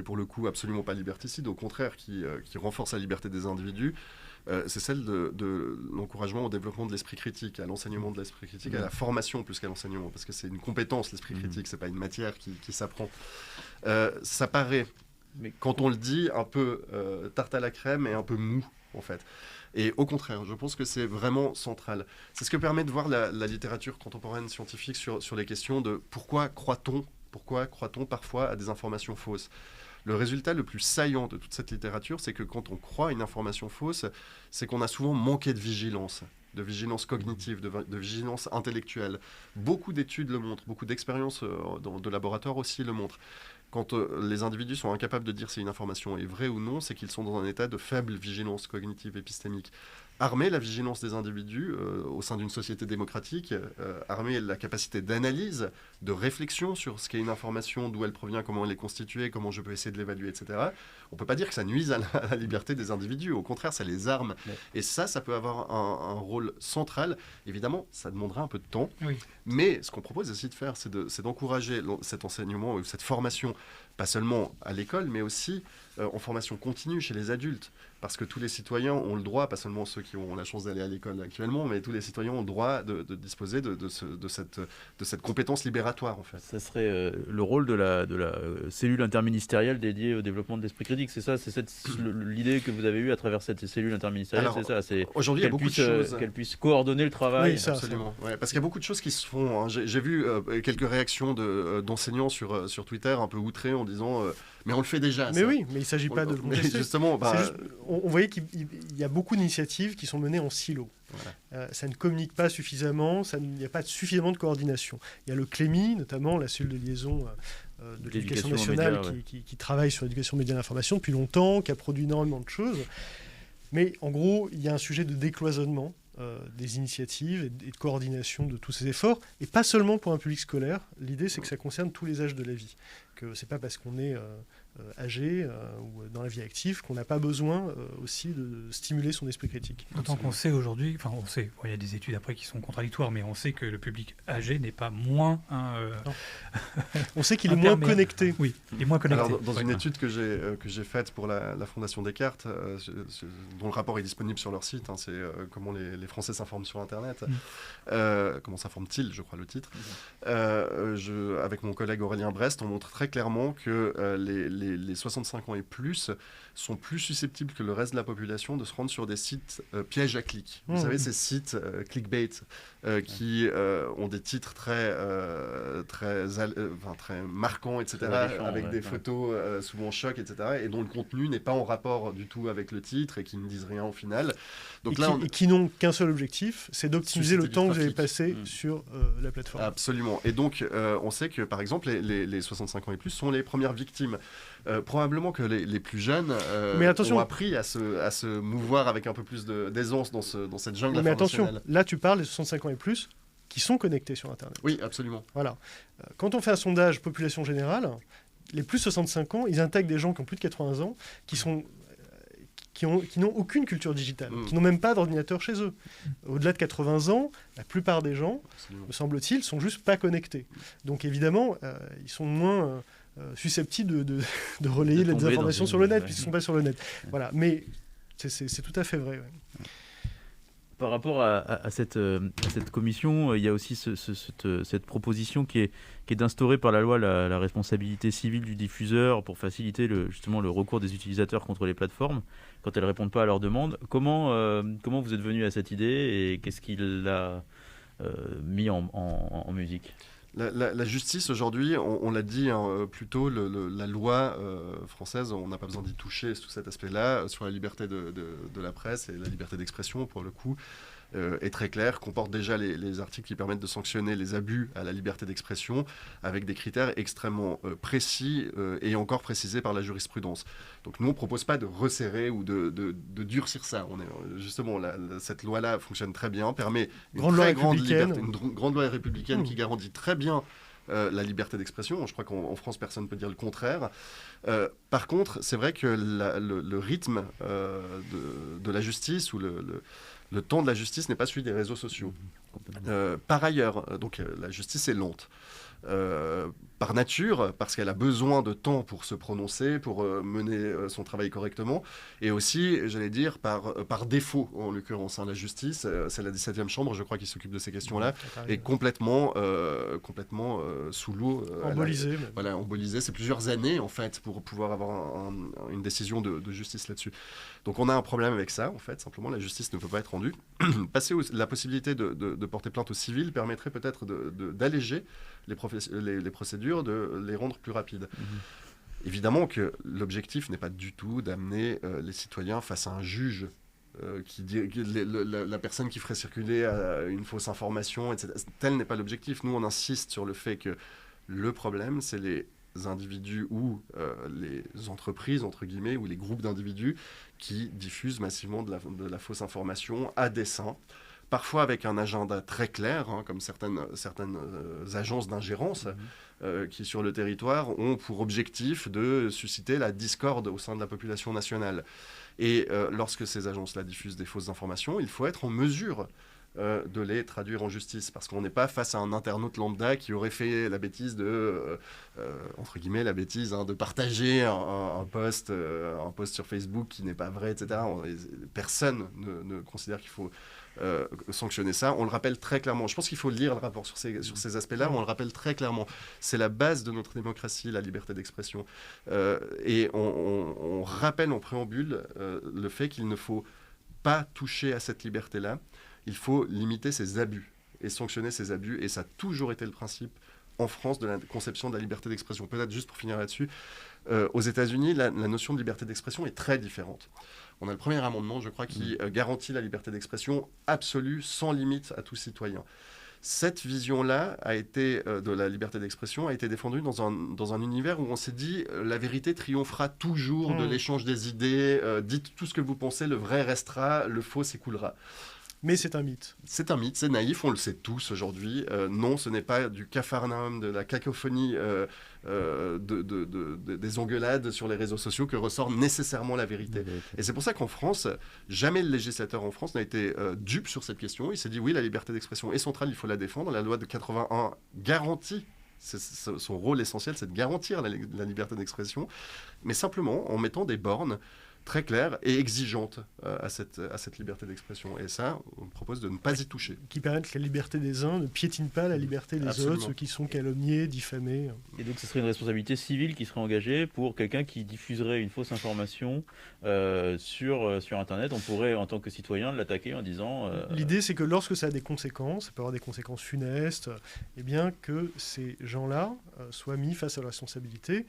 pour le coup absolument pas liberticide, au contraire qui renforce la liberté des individus, c'est celle de l'encouragement au développement de l'esprit critique, à l'enseignement de l'esprit critique, à la formation plus qu'à l'enseignement, parce que c'est une compétence, l'esprit critique, c'est pas une matière qui s'apprend. Ça paraît, mais quand on le dit, un peu tarte à la crème et un peu mou, en fait. Et au contraire, je pense que c'est vraiment central. C'est ce que permet de voir la littérature contemporaine scientifique sur les questions de pourquoi croit-on parfois à des informations fausses. Le résultat le plus saillant de toute cette littérature, c'est que quand on croit à une information fausse, c'est qu'on a souvent manqué de vigilance cognitive, de vigilance intellectuelle. Beaucoup d'études le montrent, beaucoup d'expériences de laboratoire aussi le montrent. Quand les individus sont incapables de dire si une information est vraie ou non, c'est qu'ils sont dans un état de faible vigilance cognitive épistémique. Armer la vigilance des individus au sein d'une société démocratique, armer la capacité d'analyse, de réflexion sur ce qu'est une information, d'où elle provient, comment elle est constituée, comment je peux essayer de l'évaluer, etc. On ne peut pas dire que ça nuise à la liberté des individus. Au contraire, ça les arme. Ouais. Et ça peut avoir un rôle central. Évidemment, ça demandera un peu de temps. Oui. Mais ce qu'on propose aussi de faire, c'est d'encourager cet enseignement ou cette formation, pas seulement à l'école, mais aussi en formation continue chez les adultes. Parce que tous les citoyens ont le droit, pas seulement ceux qui ont la chance d'aller à l'école actuellement, mais tous les citoyens ont le droit de disposer de cette compétence libératoire, en fait. Ça serait le rôle de la cellule interministérielle dédiée au développement de l'esprit critique, c'est ça? C'est l'idée que vous avez eue à travers cette cellule interministérielle? Alors, c'est ça? Aujourd'hui, il y a beaucoup de choses. Qu'elle puisse coordonner le travail. Oui, ça, absolument. Ouais, parce qu'il y a beaucoup de choses qui se font. Hein. J'ai vu quelques réactions d'enseignants sur Twitter un peu outrés en disant mais on le fait déjà. Mais ça. Oui, mais il ne s'agit pas de le contester. Justement, on voyait qu'il y a beaucoup d'initiatives qui sont menées en silo. Voilà. Ça ne communique pas suffisamment, il n'y a pas suffisamment de coordination. Il y a le CLEMI, notamment la cellule de liaison de l'éducation nationale qui travaille sur l'éducation média et l'information depuis longtemps, qui a produit énormément de choses. Mais en gros, il y a un sujet de décloisonnement des initiatives et de coordination de tous ces efforts, et pas seulement pour un public scolaire. L'idée, c'est que ça concerne tous les âges de la vie. que c'est pas parce qu'on est âgé ou dans la vie active qu'on n'a pas besoin aussi de stimuler son esprit critique. D'autant qu'on sait aujourd'hui, enfin on sait, il y a des études après qui sont contradictoires, mais on sait que le public âgé n'est pas moins... on sait qu'il est moins connecté. Oui, il est moins connecté. Alors, dans une étude que j'ai faite pour la Fondation Descartes, dont le rapport est disponible sur leur site, c'est comment les Français s'informent sur Internet, comment s'informent-ils, je crois le titre, avec mon collègue Aurélien Brest, on montre très clairement que les 65 ans et plus sont plus susceptibles que le reste de la population de se rendre sur des sites pièges à clics. Vous savez, ces sites clickbait qui ont des titres très marquants, etc., avec des photos souvent chocs, etc., et dont le contenu n'est pas en rapport du tout avec le titre et qui ne disent rien au final. Donc et qui n'ont qu'un seul objectif, c'est d'optimiser le temps que vous avez passé sur la plateforme. Absolument. Et donc, on sait que, par exemple, les 65 ans et plus sont les premières victimes. Probablement que les plus jeunes ont appris à se mouvoir avec un peu plus d'aisance dans cette jungle informationnelle. Mais attention, là tu parles des 65 ans et plus qui sont connectés sur Internet. Oui, absolument. Voilà. Quand on fait un sondage population générale, les plus de 65 ans, ils intègrent des gens qui ont plus de 80 ans, qui n'ont aucune culture digitale, qui n'ont même pas d'ordinateur chez eux. Au-delà de 80 ans, la plupart des gens, me semble-t-il, sont juste pas connectés. Donc évidemment, ils sont moins susceptibles de relayer les informations sur le net, puisqu'ils ne sont pas sur le net. Voilà. Mais c'est tout à fait vrai. Ouais. Par rapport à cette commission, il y a aussi cette proposition qui est d'instaurer par la loi la responsabilité civile du diffuseur pour faciliter justement le recours des utilisateurs contre les plateformes quand elles ne répondent pas à leurs demandes. Comment vous êtes venu à cette idée et qu'est-ce qui l'a mis en musique ? La justice aujourd'hui, on l'a dit plus tôt, la loi française, on n'a pas besoin d'y toucher tout cet aspect-là, sur la liberté de la presse et la liberté d'expression pour le coup, est très clair, comporte déjà les articles qui permettent de sanctionner les abus à la liberté d'expression avec des critères extrêmement précis et encore précisés par la jurisprudence. Donc nous, on ne propose pas de resserrer ou de durcir ça. Justement, cette loi-là fonctionne très bien, permet une grande loi républicaine qui garantit très bien la liberté d'expression. Je crois qu'en France, personne ne peut dire le contraire. Par contre, c'est vrai que le rythme de la justice ou le temps de la justice n'est pas celui des réseaux sociaux. Par ailleurs, donc la justice est lente. Par nature, parce qu'elle a besoin de temps pour se prononcer, pour mener son travail correctement, et aussi, j'allais dire, par défaut, en l'occurrence. La justice, c'est la 17e chambre, je crois, qui s'occupe de ces questions-là, est complètement sous l'eau. Embolisée. Voilà, embolisée. C'est plusieurs années, en fait, pour pouvoir avoir une décision de justice là-dessus. Donc on a un problème avec ça, en fait. Simplement, la justice ne peut pas être rendue. Passer la possibilité de porter plainte au civil permettrait peut-être d'alléger les procédures, de les rendre plus rapides. Évidemment que l'objectif n'est pas du tout d'amener les citoyens face à un juge qui dit la personne qui ferait circuler une fausse information, etc. Tel n'est pas l'objectif. Nous, on insiste sur le fait que le problème, c'est les individus ou les entreprises, entre guillemets, ou les groupes d'individus qui diffusent massivement de la fausse information à dessein, parfois avec un agenda très clair, comme certaines agences d'ingérence qui, sur le territoire, ont pour objectif de susciter la discorde au sein de la population nationale. Et lorsque ces agences-là diffusent des fausses informations, il faut être en mesure de les traduire en justice, parce qu'on n'est pas face à un internaute lambda qui aurait fait la bêtise entre guillemets, la bêtise de partager un post sur Facebook qui n'est pas vrai, etc. Personne ne considère qu'il faut sanctionner ça. On le rappelle très clairement. Je pense qu'il faut lire le rapport sur ces aspects-là. On le rappelle très clairement. C'est la base de notre démocratie, la liberté d'expression. Et on rappelle en préambule le fait qu'il ne faut pas toucher à cette liberté-là. Il faut limiter ces abus et sanctionner ces abus. Et ça a toujours été le principe en France de la conception de la liberté d'expression. Peut-être juste pour finir là-dessus, aux États-Unis, la notion de liberté d'expression est très différente. On a le premier amendement, je crois, qui garantit la liberté d'expression absolue, sans limite à tout citoyen. Cette vision-là de la liberté d'expression a été défendue dans un univers où on s'est dit la vérité triomphera toujours de l'échange des idées, dites tout ce que vous pensez, le vrai restera, le faux s'écoulera. Mais c'est un mythe. C'est un mythe, c'est naïf, on le sait tous aujourd'hui. Non, ce n'est pas du capharnaüm, de la cacophonie des engueulades sur les réseaux sociaux que ressort nécessairement la vérité. Et c'est pour ça qu'en France, jamais le législateur en France n'a été dupe sur cette question. Il s'est dit oui, la liberté d'expression est centrale, il faut la défendre. La loi de 81 garantit. Son rôle essentiel, c'est de garantir la liberté d'expression, mais simplement en mettant des bornes très claires et exigeantes à cette liberté d'expression. Et ça, on propose de ne pas y toucher. Qui permettent que la liberté des uns ne piétine pas la liberté des autres, ceux qui sont calomniés, diffamés. Et donc ce serait une responsabilité civile qui serait engagée pour quelqu'un qui diffuserait une fausse information sur Internet. On pourrait, en tant que citoyen, l'attaquer en disant... L'idée, c'est que lorsque ça a des conséquences, ça peut avoir des conséquences funestes, eh bien que ces gens-là soient mis face à la responsabilité.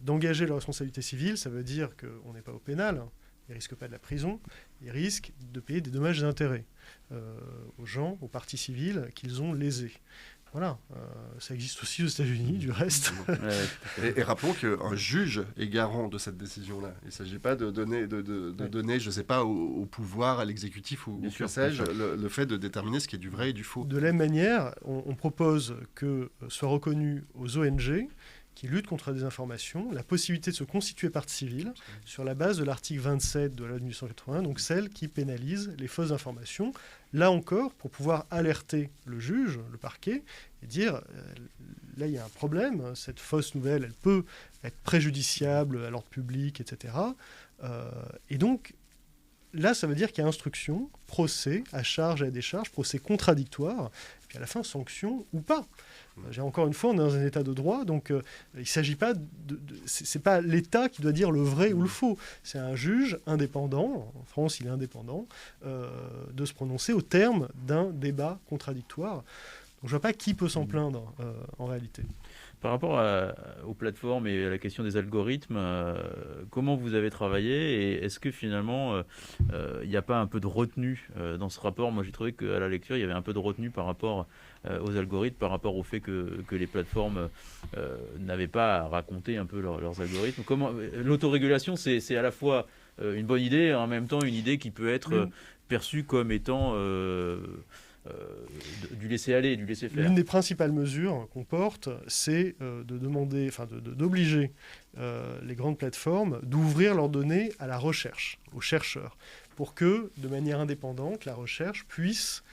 D'engager leur responsabilité civile, ça veut dire qu'on n'est pas au pénal, hein. Ils ne risquent pas de la prison, ils risquent de payer des dommages et intérêts aux gens, aux parties civiles qu'ils ont lésés. Voilà, ça existe aussi aux États-Unis, du reste. Et rappelons qu'un juge est garant de cette décision-là. Il ne s'agit pas de donner, je ne sais pas, au pouvoir, à l'exécutif ou que sais-je, le fait de déterminer ce qui est du vrai et du faux. De la même manière, on propose que soit reconnu aux ONG qui luttent contre la désinformation, la possibilité de se constituer partie civile sur la base de l'article 27 de la loi de 1881, donc celle qui pénalise les fausses informations. Là encore, pour pouvoir alerter le juge, le parquet, et dire, là il y a un problème, cette fausse nouvelle, elle peut être préjudiciable à l'ordre public, etc. Et donc, là, ça veut dire qu'il y a instruction, procès, à charge et à décharge, procès contradictoire, et puis à la fin, sanction ou pas. Encore une fois, on est dans un état de droit, donc il ne s'agit pas c'est pas l'État qui doit dire le vrai ou le faux. C'est un juge indépendant, en France il est indépendant, de se prononcer au terme d'un débat contradictoire. Donc je ne vois pas qui peut s'en plaindre en réalité. Par rapport aux plateformes et à la question des algorithmes, comment vous avez travaillé et est-ce que finalement il n'y a pas un peu de retenue dans ce rapport? Moi j'ai trouvé qu'à la lecture il y avait un peu de retenue par rapport aux algorithmes, par rapport au fait que les plateformes n'avaient pas à raconter un peu leurs algorithmes. L'autorégulation c'est à la fois une bonne idée et en même temps une idée qui peut être perçue comme étant... du laisser-aller, du laisser-faire. L'une des principales mesures qu'on porte, c'est d'obliger les grandes plateformes d'ouvrir leurs données à la recherche, aux chercheurs, pour que, de manière indépendante, la recherche puisse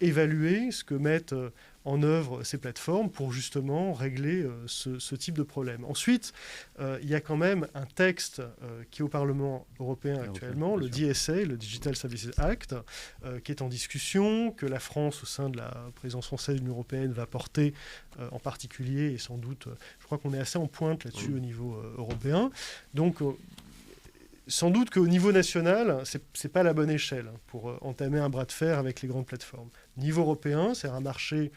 évaluer ce que mettent en œuvre ces plateformes pour justement régler ce type de problème. Ensuite, il y a quand même un texte qui est au Parlement européen actuellement, le DSA, le Digital Services Act, qui est en discussion, que la France, au sein de la présidence française de l'Union européenne, va porter en particulier, et sans doute, je crois qu'on est assez en pointe là-dessus au niveau européen. Donc, sans doute qu'au niveau national, c'est pas la bonne échelle pour entamer un bras de fer avec les grandes plateformes. Niveau européen, c'est un marché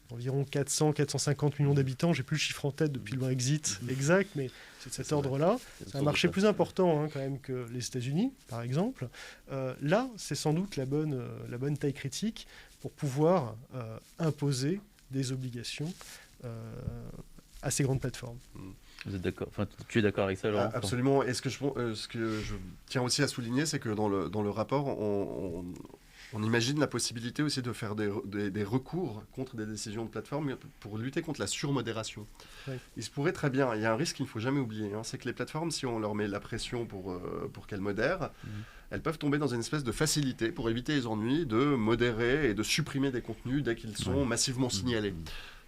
d'environ 400-450 millions d'habitants. J'ai plus le chiffre en tête depuis le Brexit exact, mais c'est de cet ordre-là. C'est un marché plus important quand même que les États-Unis, par exemple. Là, c'est sans doute la bonne taille critique pour pouvoir imposer des obligations à ces grandes plateformes. Vous êtes d'accord? Enfin, tu es d'accord avec ça, Laurent? Absolument. Et ce que je tiens aussi à souligner, c'est que dans le rapport, on imagine la possibilité aussi de faire des recours contre des décisions de plateforme pour lutter contre la surmodération. Oui. Il se pourrait très bien, il y a un risque qu'il ne faut jamais oublier, c'est que les plateformes, si on leur met la pression pour qu'elles modèrent, elles peuvent tomber dans une espèce de facilité pour éviter les ennuis de modérer et de supprimer des contenus dès qu'ils sont massivement signalés.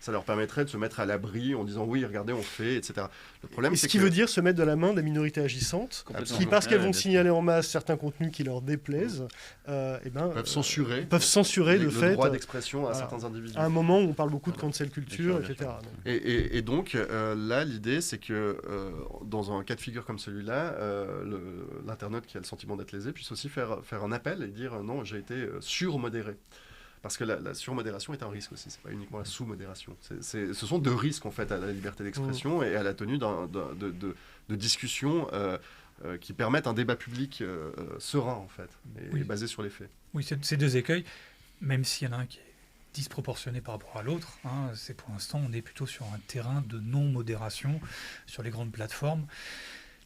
Ça leur permettrait de se mettre à l'abri en disant oui, regardez, on fait, etc. Le problème, c'est ce qui veut dire se mettre de la main des minorités agissantes, qui, parce qu'elles vont signaler en masse certains contenus qui leur déplaisent, peuvent censurer de fait le droit d'expression à certains individus. À un moment où on parle beaucoup de cancel culture, etc. Et donc, là, l'idée, c'est que dans un cas de figure comme celui-là, l'internaute qui a le sentiment d'être lésé puisse aussi faire un appel et dire non, j'ai été surmodéré. Parce que la surmodération est un risque aussi, c'est pas uniquement la sous-modération. Ce sont deux risques en fait à la liberté d'expression et à la tenue de discussions qui permettent un débat public serein en fait, et basé sur les faits. Oui, c'est deux écueils, même s'il y en a un qui est disproportionné par rapport à l'autre. C'est pour l'instant, on est plutôt sur un terrain de non-modération sur les grandes plateformes.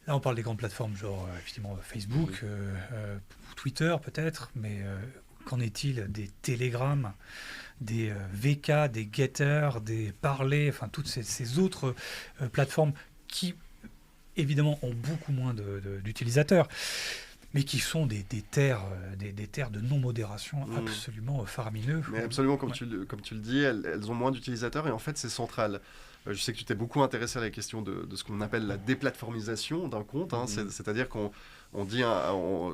Là, on parle des grandes plateformes, genre effectivement Facebook, Twitter peut-être, mais Qu'en est-il des télégrammes, des VK, des Getter, des Parler, enfin toutes ces autres plateformes qui, évidemment, ont beaucoup moins d'utilisateurs, mais qui sont des terres de non-modération absolument faramineux. Mais absolument, comme tu le dis, elles ont moins d'utilisateurs et en fait, c'est central. Je sais que tu t'es beaucoup intéressé à la question de ce qu'on appelle la déplatformisation d'un compte, hein, c'est-à-dire qu'on dit,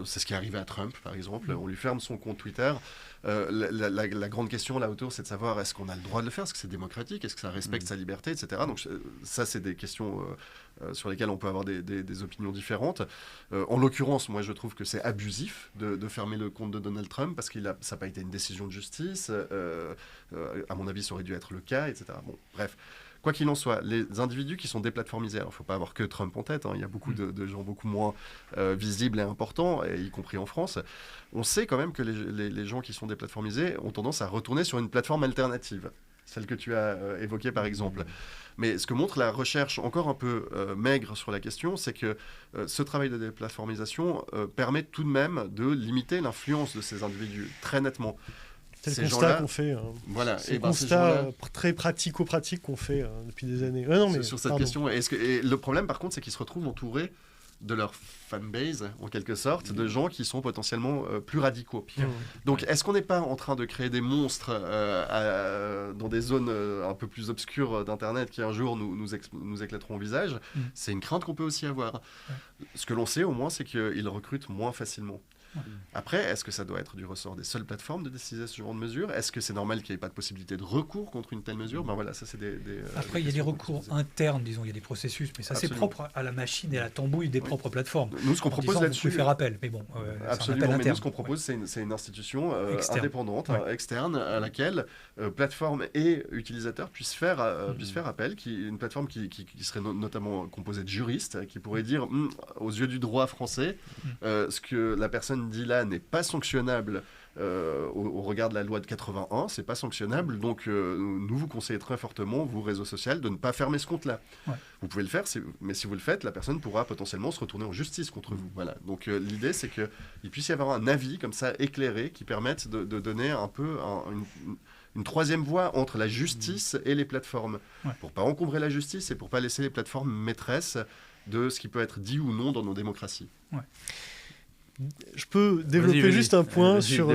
c'est ce qui est arrivé à Trump par exemple, on lui ferme son compte Twitter. La grande question là autour, c'est de savoir est-ce qu'on a le droit de le faire, est-ce que c'est démocratique, est-ce que ça respecte sa liberté, etc. Donc ça, c'est des questions sur lesquelles on peut avoir des opinions différentes. En l'occurrence, moi je trouve que c'est abusif de fermer le compte de Donald Trump parce que ça n'a pas été une décision de justice. À mon avis, ça aurait dû être le cas, etc. Bon, bref. Quoi qu'il en soit, les individus qui sont déplatformisés, alors il ne faut pas avoir que Trump en tête, hein, il y a beaucoup de gens beaucoup moins visibles et importants, y compris en France. On sait quand même que les gens qui sont déplatformisés ont tendance à retourner sur une plateforme alternative, celle que tu as évoquée par exemple. Mais ce que montre la recherche encore un peu maigre sur la question, c'est que ce travail de déplatformisation permet tout de même de limiter l'influence de ces individus très nettement. C'est le constat qu'on fait. Voilà. C'est le constat très pratico-pratique qu'on fait depuis des années. Sur cette question. Et le problème, par contre, c'est qu'ils se retrouvent entourés de leur fanbase, en quelque sorte, de gens qui sont potentiellement plus radicaux. Donc, est-ce qu'on n'est pas en train de créer des monstres dans des zones un peu plus obscures d'Internet qui un jour nous éclateront au visage? C'est une crainte qu'on peut aussi avoir. Ce que l'on sait, au moins, c'est qu'ils recrutent moins facilement. Après, est-ce que ça doit être du ressort des seules plateformes de décider ce genre de mesures? Est-ce que c'est normal qu'il n'y ait pas de possibilité de recours contre une telle mesure? Ben voilà, ça c'est Après, il y a des recours internes, disons, il y a des processus, mais ça c'est propre à la machine et à la tambouille des propres plateformes. Nous, ce qu'on propose là-dessus, on peut faire appel, mais bon, absolument. Mais nous, ce qu'on propose, c'est une institution indépendante, externe, à laquelle plateformes et utilisateurs puissent faire appel, une plateforme qui serait notamment composée de juristes, qui pourrait dire, aux yeux du droit français, ce que la personne dit là n'est pas sanctionnable au regard de la loi de 81, c'est pas sanctionnable, donc nous vous conseillons très fortement, vous réseaux sociaux, de ne pas fermer ce compte-là. Vous pouvez le faire, mais si vous le faites, la personne pourra potentiellement se retourner en justice contre vous. Voilà. Donc l'idée, c'est qu'il puisse y avoir un avis comme ça éclairé qui permette de donner un peu une troisième voie entre la justice et les plateformes, pour pas encombrer la justice et pour pas laisser les plateformes maîtresses de ce qui peut être dit ou non dans nos démocraties. Je peux développer juste un point sur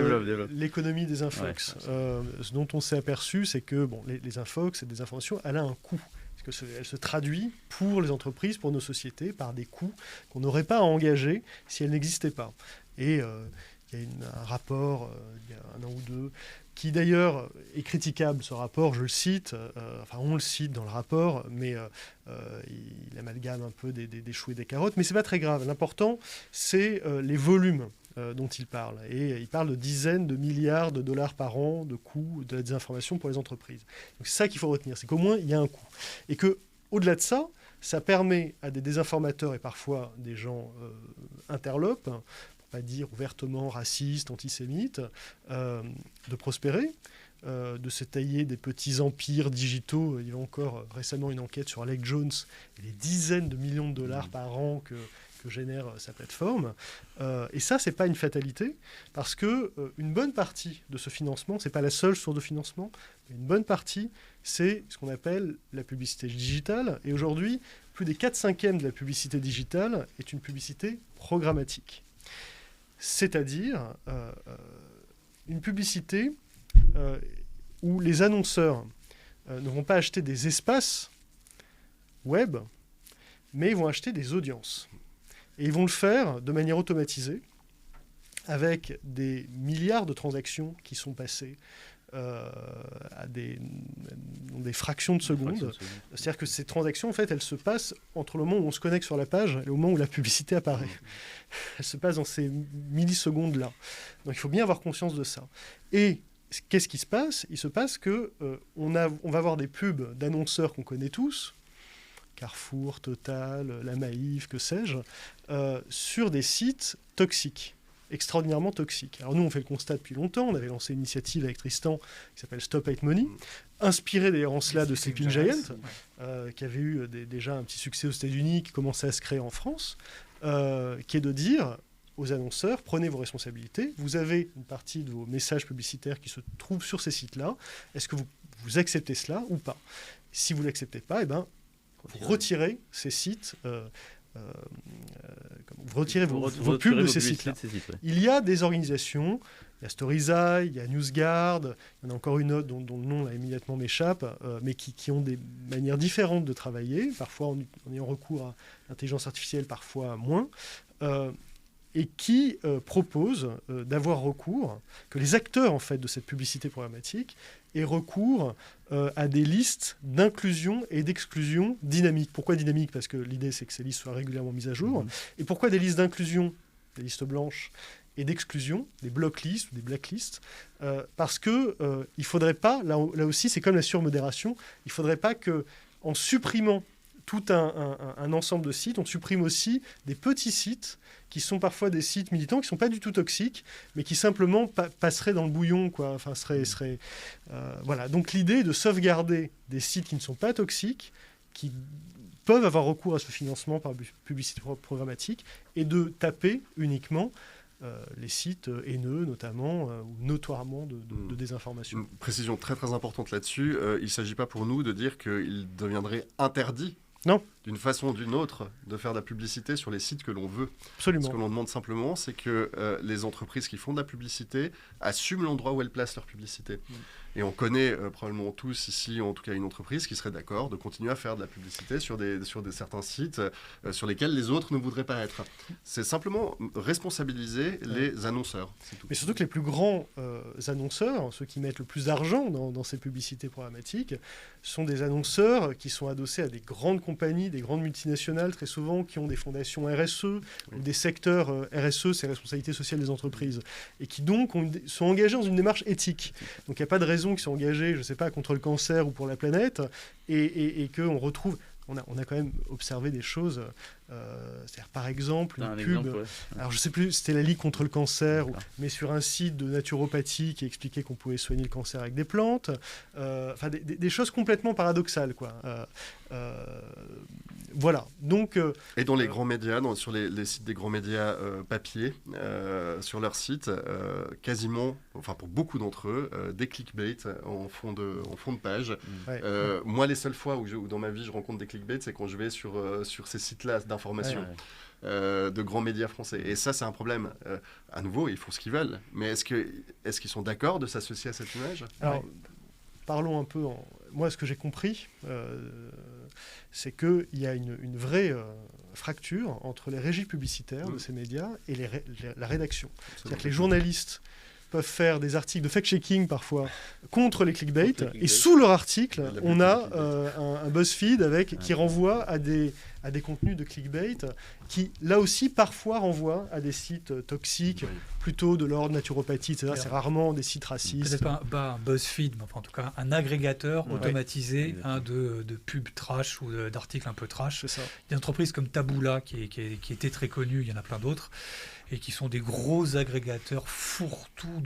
l'économie des infox. Ce dont on s'est aperçu, c'est que les infox et des informations, elle a un coût. Parce qu'elle se traduit pour les entreprises, pour nos sociétés, par des coûts qu'on n'aurait pas à engager si elles n'existaient pas. Et il y a un rapport, il y a un an ou deux, qui d'ailleurs est critiquable, ce rapport, je le cite, on le cite dans le rapport, mais il amalgame un peu des choux et des carottes, mais c'est pas très grave. L'important, c'est les volumes dont il parle. Et il parle de dizaines de milliards de dollars par an de coûts de la désinformation pour les entreprises. Donc c'est ça qu'il faut retenir, c'est qu'au moins, il y a un coût. Et qu'au-delà de ça, ça permet à des désinformateurs et parfois des gens interlopes, pas dire ouvertement racistes, antisémites, de prospérer, de se tailler des petits empires digitaux. Il y a encore récemment une enquête sur Alex Jones et les dizaines de millions de dollars par an que génère sa plateforme. Et ça, c'est pas une fatalité, parce que une bonne partie de ce financement, c'est pas la seule source de financement, mais une bonne partie, c'est ce qu'on appelle la publicité digitale. Et aujourd'hui, plus des 4/5 de la publicité digitale est une publicité programmatique. C'est-à-dire une publicité où les annonceurs ne vont pas acheter des espaces web, mais ils vont acheter des audiences. Et ils vont le faire de manière automatisée, avec des milliards de transactions qui sont passées à des fractions de secondes. C'est-à-dire que ces transactions, en fait, elles se passent entre le moment où on se connecte sur la page et au moment où la publicité apparaît. Elles se passent dans ces millisecondes-là. Donc il faut bien avoir conscience de ça. Et qu'est-ce qui se passe? Il se passe que on va avoir des pubs d'annonceurs qu'on connaît tous, Carrefour, Total, La Maïf, que sais-je, sur des sites toxiques, extraordinairement toxiques. Alors nous, on fait le constat depuis longtemps. On avait lancé une initiative avec Tristan qui s'appelle Stop Hate Money, inspirée d'ailleurs en cela de Sleeping Giant, qui avait eu déjà un petit succès aux États-Unis, qui commençait à se créer en France, qui est de dire aux annonceurs, prenez vos responsabilités, vous avez une partie de vos messages publicitaires qui se trouvent sur ces sites-là, est-ce que vous acceptez cela ou pas? Si vous ne l'acceptez pas, vous retirez ces sites, vous retirez vos pubs de ces sites-là. Il y a des organisations, il y a Storyza, il y a NewsGuard, il y en a encore une autre dont le nom là, immédiatement m'échappe, mais qui ont des manières différentes de travailler, parfois en ayant recours à l'intelligence artificielle, parfois moins, et qui proposent d'avoir recours, que les acteurs en fait, de cette publicité programmatique aient recours à des listes d'inclusion et d'exclusion dynamiques. Pourquoi dynamiques? Parce que l'idée c'est que ces listes soient régulièrement mises à jour. Et pourquoi des listes d'inclusion, des listes blanches, et d'exclusion, des blocklists ou des blacklists, parce que il faudrait pas, là aussi c'est comme la surmodération, il faudrait pas que en supprimant tout un ensemble de sites, on supprime aussi des petits sites qui sont parfois des sites militants, qui ne sont pas du tout toxiques, mais qui simplement passeraient dans le bouillon, quoi. Enfin, voilà. Donc l'idée est de sauvegarder des sites qui ne sont pas toxiques, qui peuvent avoir recours à ce financement par publicité programmatique, et de taper uniquement les sites haineux, notamment, ou notoirement de désinformation. Une précision très très importante là-dessus, il ne s'agit pas pour nous de dire qu'il deviendrait interdit d'une façon ou d'une autre de faire de la publicité sur les sites que l'on veut. Absolument. Ce que l'on demande simplement, c'est que les entreprises qui font de la publicité assument l'endroit où elles placent leur publicité. Et on connaît probablement tous ici, en tout cas une entreprise qui serait d'accord de continuer à faire de la publicité sur certains sites sur lesquels les autres ne voudraient pas être. C'est simplement responsabiliser les annonceurs. C'est tout. Mais surtout que les plus grands annonceurs, ceux qui mettent le plus d'argent dans ces publicités programmatiques, sont des annonceurs qui sont adossés à des grandes compagnies, des grandes multinationales très souvent, qui ont des fondations RSE, ou des secteurs RSE, c'est responsabilité sociale des entreprises, et qui donc sont engagés dans une démarche éthique. Donc il n'y a pas de raison qu'ils soient engagés, je ne sais pas, contre le cancer ou pour la planète, et qu'on retrouve... On a quand même observé des choses, c'est-à-dire par exemple une pub, alors je ne sais plus, c'était la Ligue contre le cancer, mais sur un site de naturopathie qui expliquait qu'on pouvait soigner le cancer avec des plantes, enfin des choses complètement paradoxales, quoi. Voilà. Donc, et dans les grands médias, sur les sites des grands médias papier, sur leur site, quasiment, enfin pour beaucoup d'entre eux, des clickbait en fond de page. Moi, les seules fois où dans ma vie je rencontre des clickbait, c'est quand je vais sur ces sites-là d'information. De grands médias français. Et ça, c'est un problème. À nouveau, ils font ce qu'ils veulent. Mais est-ce qu'ils sont d'accord de s'associer à cette image? Alors, parlons un peu... Moi, ce que j'ai compris, c'est qu'il y a une vraie fracture entre les régies publicitaires de ces médias et la rédaction. C'est-à-dire que les journalistes peuvent faire des articles de fact-checking parfois contre les clickbait, et sous leur article, on a un BuzzFeed qui renvoie à des contenus de clickbait qui, là aussi, parfois renvoient à des sites toxiques, plutôt de l'ordre naturopathie, etc. C'est rarement des sites racistes. Peut-être pas un BuzzFeed, mais enfin, en tout cas un agrégateur automatisé de pubs trash ou d'articles un peu trash. Il y a des entreprises comme Taboola qui étaient très connues, il y en a plein d'autres, et qui sont des gros agrégateurs fourre-tout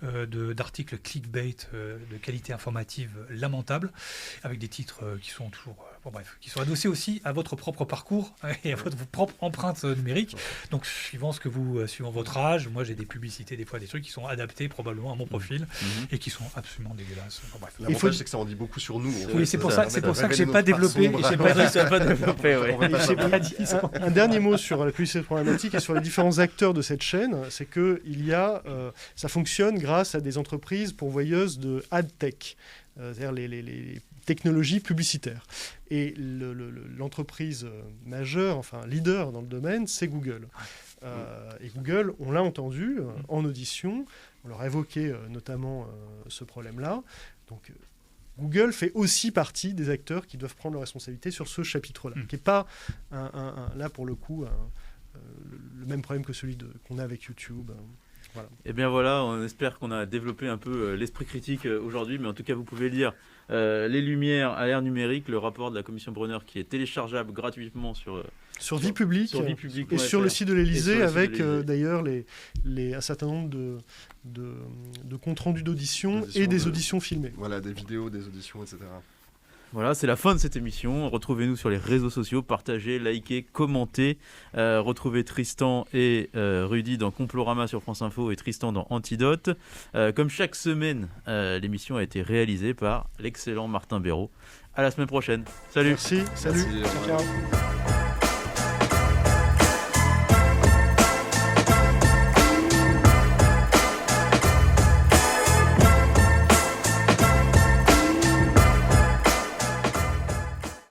d'articles clickbait de qualité informative lamentable, avec des titres qui sont toujours... qui sont adossés aussi à votre propre parcours et à votre propre empreinte numérique. Donc, suivant votre âge, moi j'ai des publicités, des fois des trucs qui sont adaptés probablement à mon profil et qui sont absolument dégueulasses. L'avantage, c'est que ça en dit beaucoup sur nous. Oui, c'est pour ça que j'ai pas développé. Un dernier mot sur la publicité programmatique et sur les différents acteurs de cette chaîne, c'est que ça fonctionne grâce à des entreprises pourvoyeuses de ad tech, c'est-à-dire les technologies publicitaires. Et l'entreprise majeure, enfin leader dans le domaine, c'est Google. Et Google, on l'a entendu en audition, on leur a évoqué notamment ce problème-là. Donc Google fait aussi partie des acteurs qui doivent prendre leurs responsabilités sur ce chapitre-là, qui n'est pas, là pour le coup, le même problème que celui qu'on a avec YouTube. Voilà. Et bien voilà, on espère qu'on a développé un peu l'esprit critique aujourd'hui, mais en tout cas vous pouvez lire Les Lumières à l'ère numérique, le rapport de la commission Brunner qui est téléchargeable gratuitement sur Vie Publique et sur le site de l'Élysée, avec d'ailleurs un certain nombre de comptes rendus d'audition et des auditions filmées. Voilà, des vidéos, des auditions, etc. Voilà, c'est la fin de cette émission. Retrouvez-nous sur les réseaux sociaux, partagez, likez, commentez. Retrouvez Tristan et Rudy dans Complorama sur France Info et Tristan dans Antidote. Comme chaque semaine, l'émission a été réalisée par l'excellent Martin Béraud. À la semaine prochaine. Salut. Merci, salut. Merci, ciao.